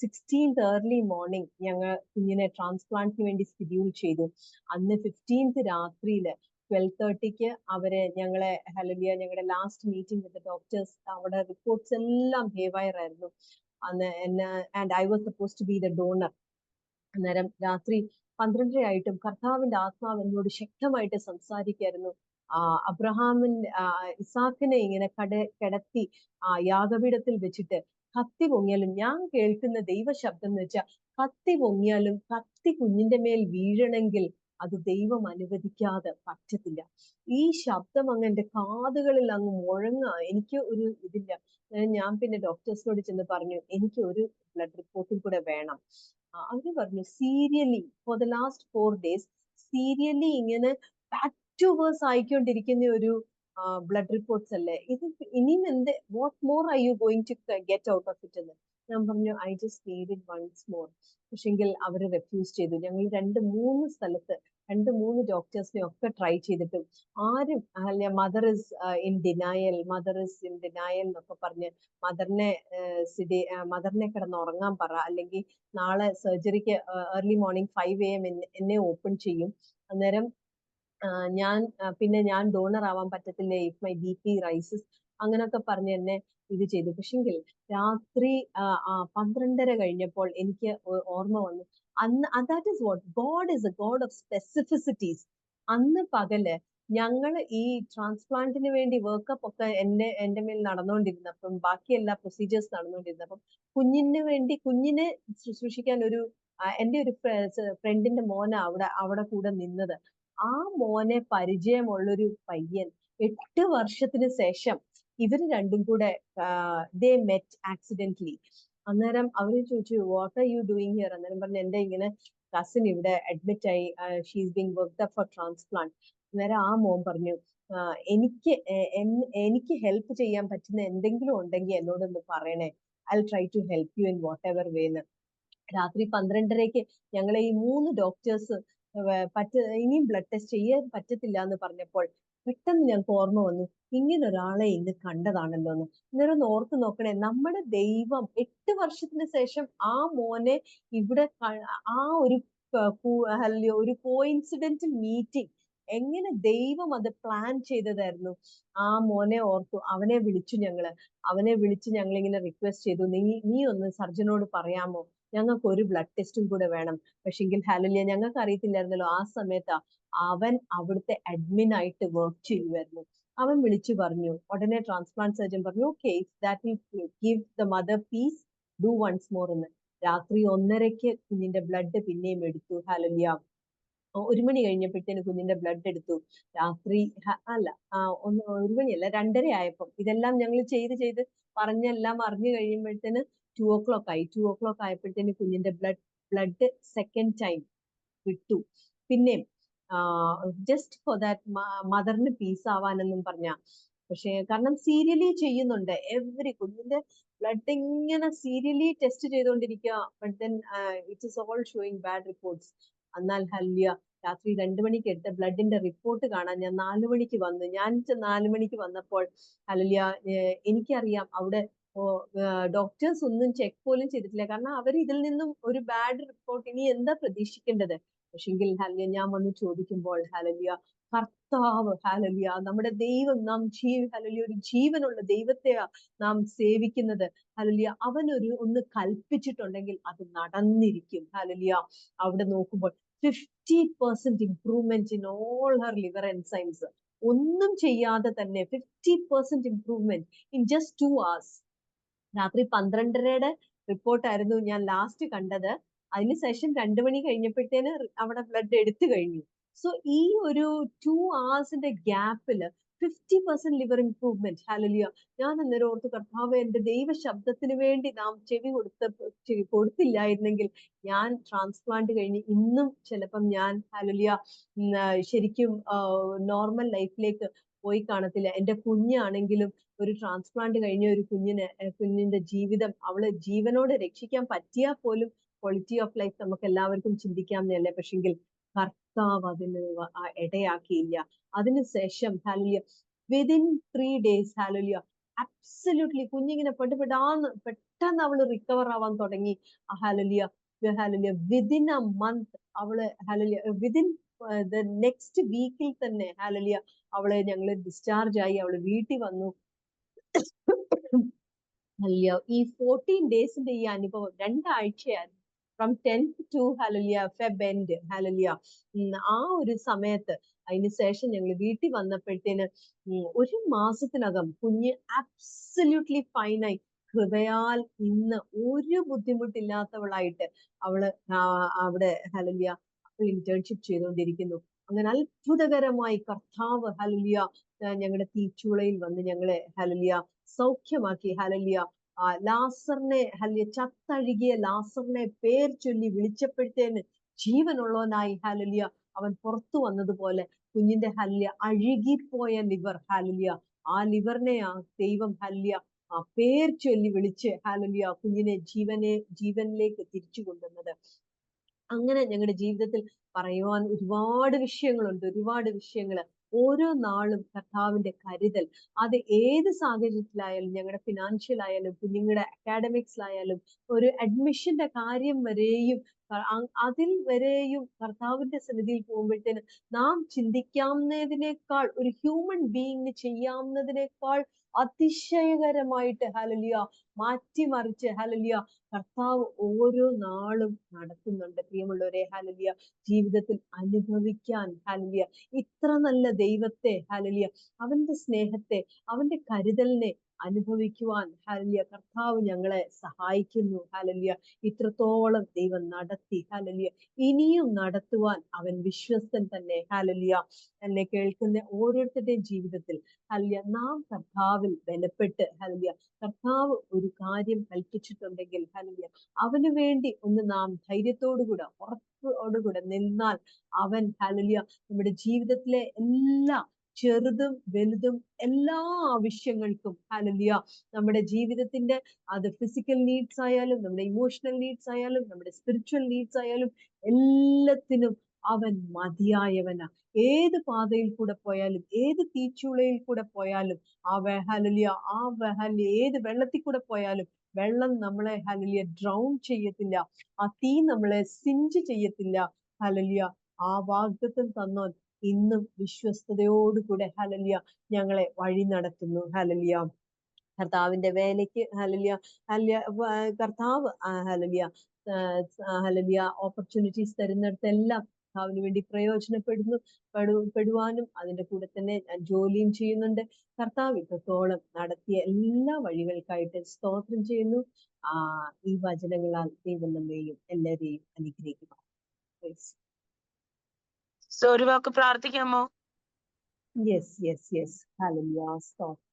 16th ഏർലി മോർണിംഗ് ഞങ്ങൾ കുഞ്ഞിനെ ട്രാൻസ്പ്ലാന്റിന് വേണ്ടി ഷെഡ്യൂൾ ചെയ്തു. അന്ന് 15th രാത്രിയില് 12:30 അവരെ ഞങ്ങളെ ഹല്ലേലൂയ ഞങ്ങളുടെ ലാസ്റ്റ് മീറ്റിംഗ് വിത്ത് ഡോക്ടേഴ്സ് അവിടെ റിപ്പോർട്ട്സ് എല്ലാം ഹേവയർ ആയിരുന്നു. അന്ന് and I was suppose to be the donor. അന്നേരം രാത്രി 12:30 ആയിട്ടും കർത്താവിന്റെ ആത്മാവ് എന്നോട് ശക്തമായിട്ട് സംസാരിക്കായിരുന്നു. ഇസാക്കിനെ ഇങ്ങനെ കിടത്തി യാഗപീഠത്തിൽ വെച്ചിട്ട് കത്തി പൊങ്ങിയാലും, ഞാൻ കേൾക്കുന്ന ദൈവശബ്ദം എന്ന് വെച്ചാൽ കത്തി പൊങ്ങിയാലും കത്തി കുഞ്ഞിന്റെ മേൽ വീഴണമെങ്കിൽ അത് ദൈവം അനുവദിക്കാതെ പറ്റത്തില്ല. ഈ ശബ്ദം അങ്ങ് എന്റെ കാതുകളിൽ അങ്ങ് എനിക്ക് ഒരു ഇതില്ല. ഞാൻ പിന്നെ ഡോക്ടേഴ്സിനോട് ചെന്ന് പറഞ്ഞു, എനിക്ക് ഒരു ബ്ലഡ് റിപ്പോർട്ടും കൂടെ വേണം. അവര് പറഞ്ഞു സീരിയലി ഫോർ ദ ലാസ്റ്റ് 4 days സീരിയലി ഇങ്ങനെ ബാക്ക് ടു വേഴ്സ് ആയിക്കൊണ്ടിരിക്കുന്ന ഒരു ബ്ലഡ് റിപ്പോർട്ട്സ് അല്ലേ ഇത്, ഇനിയും what more are you going to get out of it എന്ന്. ഞാൻ പറഞ്ഞു I just need it once more. പക്ഷെങ്കിൽ അവര് റെഫ്യൂസ് ചെയ്തു. ഞങ്ങൾ 2-3 സ്ഥലത്ത് 2-3 ഡോക്ടേഴ്സിനെ ഒക്കെ ട്രൈ ചെയ്തിട്ടും ആരും അല്ല, മദർ ഇസ് ഇൻ ഡിനയൽ എന്നൊക്കെ പറഞ്ഞ് മദറിനെ കിടന്ന് ഉറങ്ങാൻ പറ, അല്ലെങ്കിൽ നാളെ സർജറിക്ക് ഏർലി മോർണിംഗ് 5 AM എന്നെ ഓപ്പൺ ചെയ്യും. അന്നേരം ഞാൻ ഡോണർ ആവാൻ പറ്റത്തില്ല, ഇഫ് മൈ BP റൈസസ് അങ്ങനെയൊക്കെ പറഞ്ഞ് എന്നെ ഇത് ചെയ്തു. പക്ഷെങ്കിൽ രാത്രി 12:30 കഴിഞ്ഞപ്പോൾ എനിക്ക് ഓർമ്മ വന്നു, that is what God is a God of specificities. അന്ന് പകല് ഞങ്ങൾ ഈ ട്രാൻസ്പ്ലാന്റിന് വേണ്ടി വർക്കപ്പ് ഒക്കെ എന്റെ മേൽ നടന്നുകൊണ്ടിരുന്നപ്പം, ബാക്കി എല്ലാ പ്രൊസീജിയേഴ്സ് നടന്നുകൊണ്ടിരുന്നപ്പം കുഞ്ഞിനെ ശുശ്രൂഷിക്കാൻ എന്റെ ഒരു ഫ്രണ്ടിന്റെ മോന അവിടെ കൂടെ നിന്നത്. ആ മോനെ പരിചയമുള്ളൊരു പയ്യൻ 8 വർഷത്തിന് ശേഷം ഇവര് രണ്ടും കൂടെ ദേ മെറ്റ് ആക്സിഡന്റലി. അന്നേരം അവര് ചോദിച്ചു what are you doing here? അന്നേരം പറഞ്ഞു എന്റെ ഇങ്ങനെ കസിൻ ഇവിടെ അഡ്മിറ്റ് ആയി, she's being worked up four transplant. അന്നേരം ആ മോൻ പറഞ്ഞു എനിക്ക് ഹെൽപ്പ് ചെയ്യാൻ പറ്റുന്ന എന്തെങ്കിലും ഉണ്ടെങ്കിൽ എന്നോടൊന്ന് പറയണേ, I try to help you in whatever വേന്ന്. രാത്രി 12:30 ഞങ്ങളെ ഈ 3 ഡോക്ടേഴ്സ് ഇനിയും ബ്ലഡ് ടെസ്റ്റ് ചെയ്യാൻ പറ്റത്തില്ല എന്ന് പറഞ്ഞപ്പോൾ പെട്ടെന്ന് ഞങ്ങൾക്ക് ഓർമ്മ വന്നു, ഇങ്ങനെ ഒരാളെ ഇന്ന് കണ്ടതാണല്ലോ എന്ന്. അന്നേരം ഒന്ന് ഓർത്ത് നോക്കണേ, നമ്മുടെ ദൈവം 8 വർഷത്തിന് ശേഷം ആ മോനെ ഇവിടെ ഒരു കോയിൻസിഡന്റൽ മീറ്റിംഗ്, എങ്ങനെ ദൈവം അത് പ്ലാൻ ചെയ്തതായിരുന്നു. ആ മോനെ ഓർത്തു, അവനെ വിളിച്ച് ഞങ്ങളിങ്ങനെ റിക്വസ്റ്റ് ചെയ്തു, നീ ഒന്ന് സർജനോട് പറയാമോ, ഞങ്ങൾക്ക് ഒരു ബ്ലഡ് ടെസ്റ്റും കൂടെ വേണം. പക്ഷെങ്കിൽ ഹല്ലേലൂയ ഞങ്ങൾക്ക് അറിയത്തില്ലായിരുന്നല്ലോ ആ സമയത്ത് അവൻ അവിടുത്തെ അഡ്മിൻ ആയിട്ട് വർക്ക് ചെയ്യുമായിരുന്നു. അവൻ വിളിച്ചു പറഞ്ഞു, ഉടനെ ട്രാൻസ്പ്ലാന്റ് സർജൻ പറഞ്ഞു okay that will give the mother peace, do once more എന്ന്. രാത്രി 1:30 കുഞ്ഞിന്റെ ബ്ലഡ് പിന്നെയും എടുത്തു. ഹല്ലേലൂയ 1 മണി കഴിഞ്ഞപ്പോഴത്തേന് കുഞ്ഞിന്റെ ബ്ലഡ് എടുത്തു. രാത്രി 1 മണിയല്ല 2:30 ആയപ്പം ഇതെല്ലാം ഞങ്ങൾ ചെയ്ത് പറഞ്ഞെല്ലാം അറിഞ്ഞു കഴിയുമ്പോഴത്തേന് 2 o'clock ആയി. 2 o'clock ആയപ്പോഴത്തേന് കുഞ്ഞിന്റെ ബ്ലഡ് സെക്കൻഡ് ടൈം വിട്ടു. പിന്നെ ജസ്റ്റ് ഫോർ ദാറ്റ് മദറിന് പീസ് ആവാനെന്നും പറഞ്ഞ. പക്ഷെ കാരണം സീരിയലി ചെയ്യുന്നുണ്ട്, കുഞ്ഞിന്റെ ബ്ലഡ് ഇങ്ങനെ സീരിയലി ടെസ്റ്റ് ചെയ്തുകൊണ്ടിരിക്കുക. But then it is all showing bad reports. എന്നാൽ ഹല്ലേലൂയ രാത്രി 2 മണിക്ക് എടുത്ത ബ്ലഡിന്റെ റിപ്പോർട്ട് കാണാൻ ഞാൻ 4 മണിക്ക് വന്നു. ഞാൻ 4 മണിക്ക് വന്നപ്പോൾ ഹല്ലേലൂയ എനിക്കറിയാം അവിടെ ഡോക്ടേഴ്സ് ഒന്നും ചെക്ക് പോലും ചെയ്തിട്ടില്ല. കാരണം അവർ ഇതിൽ നിന്നും ഒരു ബാഡ് റിപ്പോർട്ട് ഇനി എന്താ പ്രതീക്ഷിക്കേണ്ടത്? പക്ഷെങ്കിൽ ഹല്ലേലൂയ ഞാൻ വന്ന് ചോദിക്കുമ്പോൾ ഹല്ലേലൂയ കർത്താവ് ഹല്ലേലൂയ നമ്മുടെ ദൈവം നാം ഹല്ലേലൂയ ഒരു ജീവനുള്ള ദൈവത്തെയാ നാം സേവിക്കുന്നത്. ഹല്ലേലൂയ അവനൊരു ഒന്ന് കൽപ്പിച്ചിട്ടുണ്ടെങ്കിൽ അത് നടന്നിരിക്കും. ഹല്ലേലൂയ അവിടെ നോക്കുമ്പോൾ 50% improvement in all Har liver enzymes. ഒന്നും ചെയ്യാതെ തന്നെ 50% ഇംപ്രൂവ്മെന്റ് ഇൻ ജസ്റ്റ് 2 hours. രാത്രി 12:30-യുടെ റിപ്പോർട്ടായിരുന്നു ഞാൻ ലാസ്റ്റ് കണ്ടത്. അതിന് ശേഷം 2 മണി കഴിഞ്ഞപ്പോഴത്തേന് അവിടെ ബ്ലഡ് എടുത്തു കഴിഞ്ഞു. സോ ഈ ഒരു 2 hours-ന്റെ ഗ്യാപ്പില് 50% ലിവർ ഇംപ്രൂവ്മെന്റ്. ഹല്ലേലൂയ. ഞാൻ അന്നേരം ഓർത്ത് കർത്താവേ എന്റെ ദൈവ ശബ്ദത്തിന് വേണ്ടി നാം ചെവി കൊടുത്തില്ലായിരുന്നെങ്കിൽ ഞാൻ ട്രാൻസ്പ്ലാന്റ് കഴിഞ്ഞ് ഇന്നും ചിലപ്പം ഞാൻ ഹല്ലേലൂയ ശരിക്കും നോർമൽ ലൈഫിലേക്ക് പോയി കാണത്തില്ല. എന്റെ കുഞ്ഞാണെങ്കിലും ഒരു ട്രാൻസ്പ്ലാന്റ് കഴിഞ്ഞ ഒരു കുഞ്ഞിന്റെ ജീവിതം അവള് ജീവനോടെ രക്ഷിക്കാൻ പറ്റിയാൽ പോലും ക്വാളിറ്റി ഓഫ് ലൈഫ് നമുക്ക് എല്ലാവർക്കും ചിന്തിക്കാവുന്നതല്ലേ. പക്ഷെങ്കിൽ കർത്താവ് അതിന് ഇടയാക്കിയില്ല. അതിനുശേഷം hallelujah within 3 days hallelujah absolutely കുഞ്ഞിങ്ങനെ പെട്ടെന്ന് അവള് റിക്കവർ ആവാൻ തുടങ്ങി. Hallelujah hallelujah within a month അവള് ഹല്ലേലൂയ വിതിൻ ദ നെക്സ്റ്റ് വീക്കിൽ തന്നെ ഹല്ലേലൂയ അവളെ ഞങ്ങള് ഡിസ്ചാർജ് ആയി. അവള് വീട്ടിൽ വന്നു. ഹല്ലേലൂയ ഈ 14 ഡേയ്സിന്റെ ഈ അനുഭവം 2 ആഴ്ചയായിരുന്നു. From 10th to hallelujah Feb end hallelujah ആ ഒരു സമയത്ത് അതിനുശേഷം ഞങ്ങൾ വീട്ടിൽ വന്നപ്പോഴത്തേന് 1 മാസത്തിനകം കുഞ്ഞ് അബ്സല്യൂട്ട്ലി ഫൈനായി കൃപയാൽ ഇന്ന് ഒരു ബുദ്ധിമുട്ടില്ലാത്തവളായിട്ട് അവള് അവിടെ ഹല്ലേലൂയ ഇന്റേൺഷിപ്പ് ചെയ്തുകൊണ്ടിരിക്കുന്നു. അങ്ങനെ അത്ഭുതകരമായി കർത്താവ് ഹല്ലേലൂയ ഞങ്ങളുടെ തീച്ചുളയിൽ വന്ന് ഞങ്ങളെ ഹല്ലേലൂയ സൗഖ്യമാക്കി. ഹല്ലേലൂയ ലാസറിനെ ഹല്ലേലൂയ ചത്തഴുകിയ ലാസറിനെ പേർ ചൊല്ലി വിളിച്ചപ്പോഴത്തേന് ജീവനുള്ളവനായി ഹല്ലേലൂയ അവൻ പുറത്തു വന്നതുപോലെ കുഞ്ഞിന്റെ ഹല്ലേലൂയ അഴുകിപ്പോയ ലിവർ ഹല്ലേലൂയ ആ ലിവറിനെ ആ ദൈവം ഹല്ലേലൂയ ആ പേർ ചൊല്ലി വിളിച്ച് ഹല്ലേലൂയ കുഞ്ഞിനെ ജീവനിലേക്ക് തിരിച്ചു കൊണ്ടുവന്നത്. അങ്ങനെ ഞങ്ങളുടെ ജീവിതത്തിൽ പറയുവാൻ ഒരുപാട് വിഷയങ്ങളുണ്ട്. ഒരുപാട് വിഷയങ്ങള് ഓരോ നാളും കർത്താവിന്റെ കരുതൽ അത് ഏത് സാഹചര്യത്തിലായാലും ഞങ്ങളുടെ ഫിനാൻഷ്യൽ ആയാലും കുഞ്ഞുങ്ങളുടെ അക്കാഡമിക്സിലായാലും ഒരു അഡ്മിഷന്റെ കാര്യം വരെയും അതിൽ വരെയും കർത്താവിന്റെ സന്നിധിയിൽ പോകുമ്പോഴത്തേന് നാം ചിന്തിക്കാവുന്നതിനേക്കാൾ ഒരു ഹ്യൂമൻ ബീയിങ്ങിന് ചെയ്യാവുന്നതിനേക്കാൾ അതിശയകരമായിട്ട് ഹല്ലേലൂയ മാറ്റിമറിച്ച് ഹല്ലേലൂയ കർത്താവ് ഓരോ നാളും നടത്തുന്നുണ്ട്. പ്രിയമുള്ളവരെ ഹല്ലേലൂയ ജീവിതത്തിൽ അനുഭവിക്കാൻ ഹല്ലേലൂയ ഇത്ര നല്ല ദൈവത്തെ ഹല്ലേലൂയ അവന്റെ സ്നേഹത്തെ അവന്റെ കരുതലിനെ അനുഭവിക്കുവാൻ ഹല്ലേലൂയ കർത്താവ് ഞങ്ങളെ സഹായിക്കുന്നു. ഹല്ലേലൂയ ഇത്രത്തോളം ദൈവം നടത്തി. ഹല്ലേലൂയ ഇനിയും നടത്തുവാൻ അവൻ വിശ്വസ്തൻ തന്നെ. ഹല്ലേലൂയ എന്നെ കേൾക്കുന്ന ഓരോരുത്തരുടെയും ജീവിതത്തിൽ ഹല്ലേലൂയ നാം കർത്താവിൽ ബലപ്പെട്ട് ഹല്ലേലൂയ കർത്താവ് ഒരു കാര്യം കൽപ്പിച്ചിട്ടുണ്ടെങ്കിൽ ഹല്ലേലൂയ അവന് വേണ്ടി ഒന്ന് നാം ധൈര്യത്തോടുകൂടെ ഉറപ്പോടുകൂടെ നിന്നാൽ അവൻ ഹല്ലേലൂയ നമ്മുടെ ജീവിതത്തിലെ എല്ലാ ചെറുതും വലുതും എല്ലാ ആവശ്യങ്ങൾക്കും ഹല്ലേലൂയ നമ്മുടെ ജീവിതത്തിന്റെ അത് ഫിസിക്കൽ നീഡ്സ് ആയാലും നമ്മുടെ ഇമോഷണൽ നീഡ്സ് ആയാലും നമ്മുടെ സ്പിരിച്വൽ നീഡ്സ് ആയാലും എല്ലാത്തിനും അവൻ മതിയായവനാ. ഏത് പാതയിൽ കൂടെ പോയാലും ഏത് തീച്ചുളയിൽ കൂടെ പോയാലും ഹല്ലേലൂയ ഏത് വെള്ളത്തിൽ കൂടെ പോയാലും വെള്ളം നമ്മളെ ഹല്ലേലൂയ ഡ്രൗൺ ചെയ്യത്തില്ല. ആ തീ നമ്മളെ സിഞ്ച് ചെയ്യത്തില്ല. ഹല്ലേലൂയ ആ വാഗ്ദത്തം തന്നോൻ ഇന്നും വിശ്വസ്തയോടുകൂടെ ഹല്ലേലൂയ ഞങ്ങളെ വഴി നടത്തുന്നു. ഹല്ലേലൂയ കർത്താവിന്റെ വേലയ്ക്ക് ഹല്ലേലൂയ കർത്താവ് ഹല്ലേലൂയ ഹല്ലേലൂയ ഓപ്പർച്യൂണിറ്റീസ് തരുന്നിടത്തെല്ലാം കർത്താവിന് വേണ്ടി പെടുവാനും അതിന്റെ കൂടെ തന്നെ ഞാൻ ജോലിയും ചെയ്യുന്നുണ്ട്. കർത്താവ് ഇത്രത്തോളം നടത്തിയ എല്ലാ വഴികൾക്കായിട്ട് സ്തോത്രം ചെയ്യുന്നു. ഈ വചനങ്ങളാൽ ദൈവം നമ്മെയും എല്ലാവരെയും അനുഗ്രഹിക്കുക. ഒരു വാക്ക് പ്രാർത്ഥിക്കാമോ? യെസ് ഹല്ലേലൂയ സ്തോത്രം.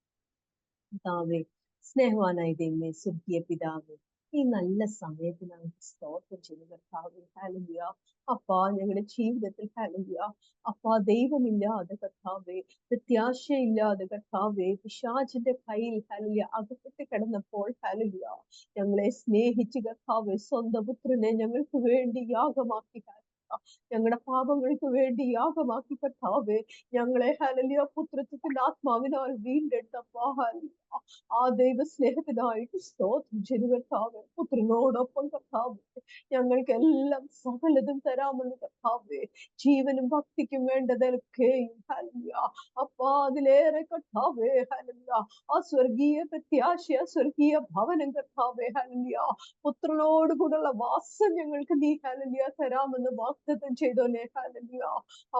പിതാവേ സ്നേഹവാനായ ദൈവമേ സ്വർഗീയ പിതാവേ ഈ നല്ല സമയത്തിനാണ് സ്തോത്രം ചെയ്യുന്ന കർത്താവേ. ഹല്ലേലൂയ അപ്പാ ഞങ്ങളുടെ ജീവിതത്തിൽ ഹല്ലേലൂയ അപ്പാ ദൈവമില്ലാതെ കർത്താവേ പ്രത്യാശയില്ലാതെ കർത്താവേ പിശാചിന്റെ കയ്യിൽ ഹല്ലേലൂയ അകപ്പെട്ട് കിടന്നപ്പോൾ ഹല്ലേലൂയ ഞങ്ങളെ സ്നേഹിച്ച് കർത്താവേ സ്വന്തം പുത്രനെ ഞങ്ങൾക്ക് വേണ്ടി യാഗമാക്കി ഞങ്ങളുടെ പാപങ്ങൾക്ക് വേണ്ടി യാഗമാക്കി കർത്താവേ ഞങ്ങളെ ഹല്ലേലൂയ പുത്രത്വത്തിന്റെ ആത്മാവിനാൽ വീണ്ടെടുത്തപ്പാ ഹല്ലേലൂയ. ആ ദൈവ സ്നേഹത്തിനായിട്ട് സ്തോത്രം ചെയ്തു കർത്താവേ. പുത്രനോടൊപ്പം കർത്താവേ ഞങ്ങൾക്കെല്ലാം സകലതും തരാമെന്ന് കർത്താവേ. ജീവനും ഭക്തിക്കും വേണ്ടതൊക്കെയും ഹല്ലേലൂയ അപ്പാ അതിലേറെ കർത്താവേ ഹല്ലേലൂയ ആ സ്വർഗീയ പ്രത്യാശ സ്വർഗീയ ഭവനം കർത്താവേ ഹല്ലേലൂയ പുത്രനോട് കൂടെയുള്ള വാസം ഞങ്ങൾക്ക് നീ ഹല്ലേലൂയ തരാമെന്ന് വാഗ്ദത്തം ചെയ്തോനെ ഹല്ലേലൂയ.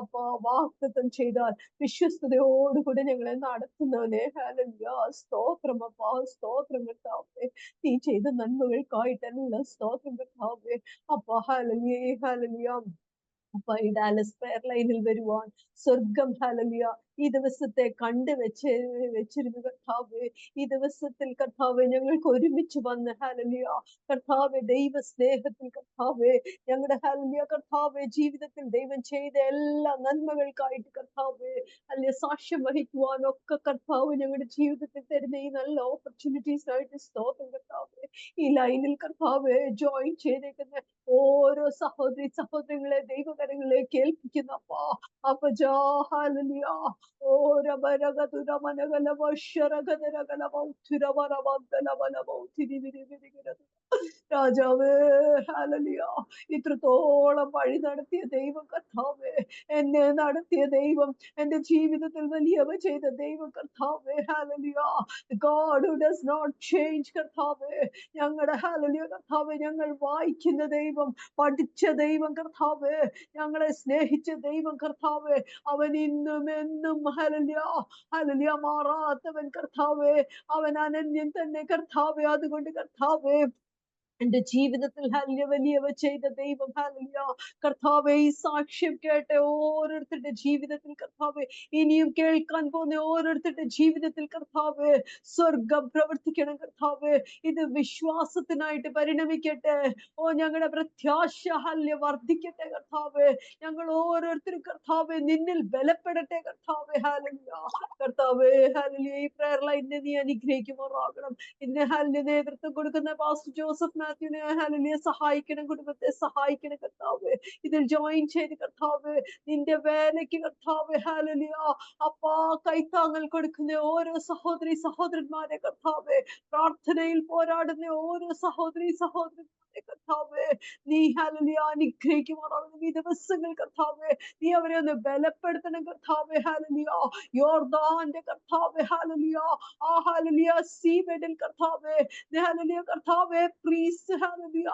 അപ്പാ വാഗ്ദത്തം ചെയ്താൽ വിശ്വസ്തയോടുകൂടി ഞങ്ങളെ നടത്തുന്നവനെ ഹല്ലേലൂയ. സ്തോത്രം അപ്പാ സ്തോത്രം കർത്താവേ. നീ ചെയ്ത നന്മകൾക്കായിട്ടെല്ലാം സ്തോത്രം കർത്താവേ. അപ്പാ ഹല്ലേലൂയ ഹല്ലേലൂയ. അപ്പൊ ഈ ഡാലസ് പ്രയർ ലൈനിൽ വരുവാൻ സ്വർഗം ഹല്ലേലൂയ ഈ ദിവസത്തെ വെച്ചിരുന്നു കർത്താവേ. ഈ ദിവസത്തിൽ കർത്താവേ ഞങ്ങൾക്ക് ഒരുമിച്ച് വന്ന് ഹല്ലേലൂയ കർത്താവേ ദൈവ സ്നേഹത്തിൽ കർത്താവേ ഞങ്ങളുടെ ഹല്ലേലൂയ കർത്താവേ ജീവിതത്തിൽ ദൈവം ചെയ്ത എല്ലാ നന്മകൾക്കായിട്ട് കർത്താവേ അല്ലെ സാക്ഷ്യം വഹിക്കുവാനൊക്കെ കർത്താവ് ഞങ്ങളുടെ ജീവിതത്തിൽ തരുന്ന ഈ നല്ല ഓപ്പർച്യൂണിറ്റീസിനായിട്ട് സ്തോത്രം കർത്താവേ. ഈ ലൈനിൽ കർത്താവേ ജോയിൻ ചെയ്തേക്കുന്ന ഓരോ സഹോദരങ്ങളെ ദൈവകരങ്ങളിലേക്ക് ഏൽപ്പിക്കുന്നപ്പാ. അപ്പജാ ഹല്ലേലൂയ. ഓ രബരഗതുരമനഗലവ ശരഗദരഗലവ ഉത്തുരവരവന്തലവലവ ഉത്തിരിവിരിവിരികിരതു. രാജാവേ ഹല്ലേലൂയ. ഇത്രത്തോളം വഴി നടത്തിയ ദൈവം കർത്താവേ എന്നെ നടത്തിയ ദൈവം എന്റെ ജീവിതത്തിൽ വലിയവ ചെയ്ത ദൈവം കർത്താവേ hallelujah. God who does not change കർത്താവേ ഞങ്ങളുടെ ഹല്ലേലൂയ കർത്താവേ ഞങ്ങൾ വായിക്കുന്ന ദൈവം പഠിച്ച ദൈവം കർത്താവേ ഞങ്ങളെ സ്നേഹിച്ച ദൈവം കർത്താവേ അവൻ ഇന്നും എന്നും ഹല്ലേലൂയ ഹല്ലേലൂയ മാറാത്തവൻ കർത്താവേ അവൻ അനന്യൻ തന്നെ കർത്താവേ. അതുകൊണ്ട് കർത്താവേ എന്റെ ജീവിതത്തിൽ ഹല്ലേലൂയ വലിയവ ചെയ്ത ദൈവം ഹല്ലേലൂയ കർത്താവേ ഈ സാക്ഷ്യം കേട്ട ഓരോരുത്തരുടെ ജീവിതത്തിൽ കർത്താവേ ഇനിയും കേൾക്കാൻ പോകുന്ന ഓരോരുത്തരുടെ ജീവിതത്തിൽ കർത്താവേ സ്വർഗം പ്രവർത്തിക്കണം കർത്താവേ. ഇത് വിശ്വാസത്തിനായിട്ട് പരിണമിക്കട്ടെ. ഓ ഞങ്ങളുടെ പ്രത്യാശ ഹല്ലേലൂയ വർദ്ധിക്കട്ടെ കർത്താവേ. ഞങ്ങൾ ഓരോരുത്തരും കർത്താവേ നിന്നിൽ ബലപ്പെടട്ടെ കർത്താവേ ഹല്ലേലൂയ. കർത്താവേ ഹല്ലേലൂയ ഈ പ്രയർ ലൈനിനെ നീ അനുഗ്രഹിക്കുമാറാകണം. ഇതിന് ഹല്ലേലൂയ നേതൃത്വം കൊടുക്കുന്ന പാസ്റ്റർ ജോസഫ് മാത്യുവിനെ ഹല്ലേലൂയ സഹായിക്കണം. കുടുംബത്തെ സഹായിക്കണം കർത്താവേ. ഇതിൽ ജോയിൻ ചെയ്ത് കർത്താവേ നിന്റെ വേലയ്ക്ക് കർത്താവേ ഹല്ലേലൂയ അപ്പാ കൈത്താങ്ങൽ കൊടുക്കുന്ന ഓരോ സഹോദരന്മാരെ കർത്താവേ പ്രാർത്ഥനയിൽ പോരാടുന്ന ഓരോ സഹോദരന്മാരെ കർത്താവേ നീ ഹല്ലേലൂയ അനുഗ്രഹിക്കുമാറാകണം. ഈ ദിവസങ്ങൾ കർത്താവേ നീ അവരെ ഒന്ന് ബലപ്പെടുത്തണം കർത്താവേ ഹല്ലേലൂയ. യോർദാന്റെ കർത്താവേ ഹല്ലേലൂയ ആ ഹല്ലേലൂയ സീബെഡിൽ കർത്താവേ ഹല്ലേലൂയ കർത്താവേ പ്രീസ്റ്റ് ഹല്ലേലൂയ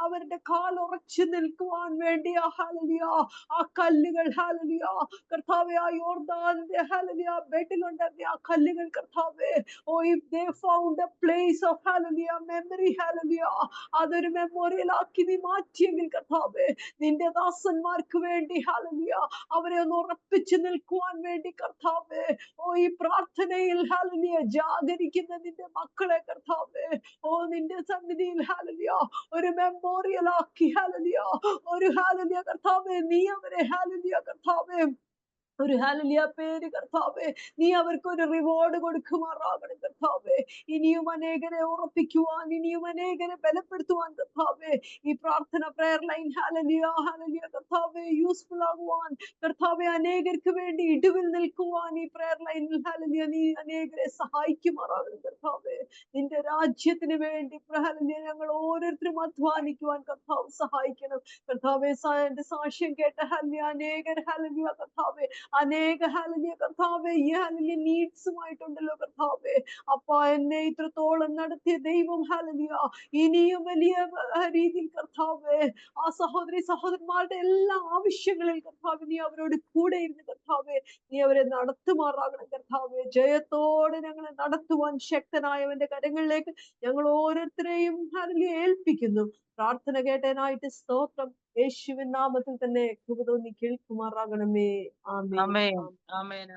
അവരുടെ കാൽ ഉറച്ചു നിൽക്കുവാൻ വേണ്ടി ഹല്ലേലൂയ ആ കല്ലുകൾ ഹല്ലേലൂയ കർത്താവേ ആ യോർദാന്റെ ഹല്ലേലൂയ ബെഡിലുണ്ടായിരുന്ന ആ കല്ലുകൾ കർത്താവേ oh if they found a place of hallelujah memory hallelujah അതൊരു മെമ്മോറിയൽ ആക്കി നീ മാറ്റിയെങ്കിൽ കർത്താവേ നിന്റെ ദാസന്മാർക്ക് വേണ്ടി ഹല്ലേലൂയ അവരെ ഒന്ന് ഉറപ്പിച്ചു നിൽക്കുവാൻ വേണ്ടി കർത്താവേ ഓ ഈ പ്രാർത്ഥനയിൽ ഹല്ലേലൂയ ജാഗരിക്കുന്ന നിന്റെ മക്കളെ കർത്താവേ ഓ നിന്റെ സന്നിധിയിൽ ഹല്ലേലൂയ ഒരു മെമ്മോറിയൽ ആക്കി ഹല്ലേലൂയ ഒരു ഹല്ലേലൂയ കർത്താവേ നീ അവരെ ഹല്ലേലൂയ കർത്താവേ ഒരു ഹല്ലേലൂയ പേര് കർത്താവേ നീ അവർക്ക് ഒരു റിവാർഡ് കൊടുക്കുമാറാകണം കർത്താവേ. ഇനിയും അനേകരെ ഉറപ്പിക്കുവാൻ ഇനിയും അനേകരെ ബലപ്പെടുത്തുവാൻ കർത്താവേ ഈ പ്രാർത്ഥന പ്രയർ ലൈൻ ഹല്ലേലൂയ ഹല്ലേലൂയ കർത്താവേ യൂസ്ഫുൾ ആകുവാൻ കർത്താവേ അനേകർക്ക് വേണ്ടി ഇടിവിൽ നിൽക്കുവാൻ ഈ പ്രയർ ലൈനിൽ ഹല്ലേലൂയ നീ അനേകരെ സഹായിക്കുമാറാകണം കർത്താവേ. നിന്റെ രാജ്യത്തിന് വേണ്ടി ഹല്ലേലൂയ ഞങ്ങൾ ഓരോരുത്തരും അധ്വാനിക്കുവാൻ കർത്താവ് സഹായിക്കണം കർത്താവേ. എന്റെ സാക്ഷ്യം കേട്ട ഹല്ലേലൂയ അനേകർ ഹല്ലേലൂയ കർത്താവേ അനേക ഹല്ലേലൂയ കർത്താവേ ഈ ഹല്ലേലൂയ നീഡ്സുമായിട്ടുണ്ടല്ലോ കർത്താവേ. അപ്പാ എന്നെ ഇത്രത്തോളം നടത്തിയ ദൈവം ഹല്ലേലൂയ ഇനിയും വലിയ രീതിയിൽ കർത്താവേ ആ സഹോദരന്മാരുടെ എല്ലാ ആവശ്യങ്ങളിൽ കർത്താവേ നീ അവരോട് കൂടെ ഇരുന്ന് കർത്താവേ നീ അവരെ നടത്തുമാറാകണം കർത്താവേ. ജയത്തോടെ ഞങ്ങളെ നടത്തുവാൻ ശക്തനായവന്റെ കരങ്ങളിലേക്ക് ഞങ്ങൾ ഓരോരുത്തരെയും ഹല്ലേലൂയ ഏൽപ്പിക്കുന്നു. പ്രാർത്ഥന കേട്ടതിനായിട്ട് സ്തോത്രം. യേശുവിൻ നാമത്തിൽ തന്നെ കൃപ തോന്നി കേൾക്കുമാറാകണമേ. ആമേൻ. ആമേൻ. ആമേൻ.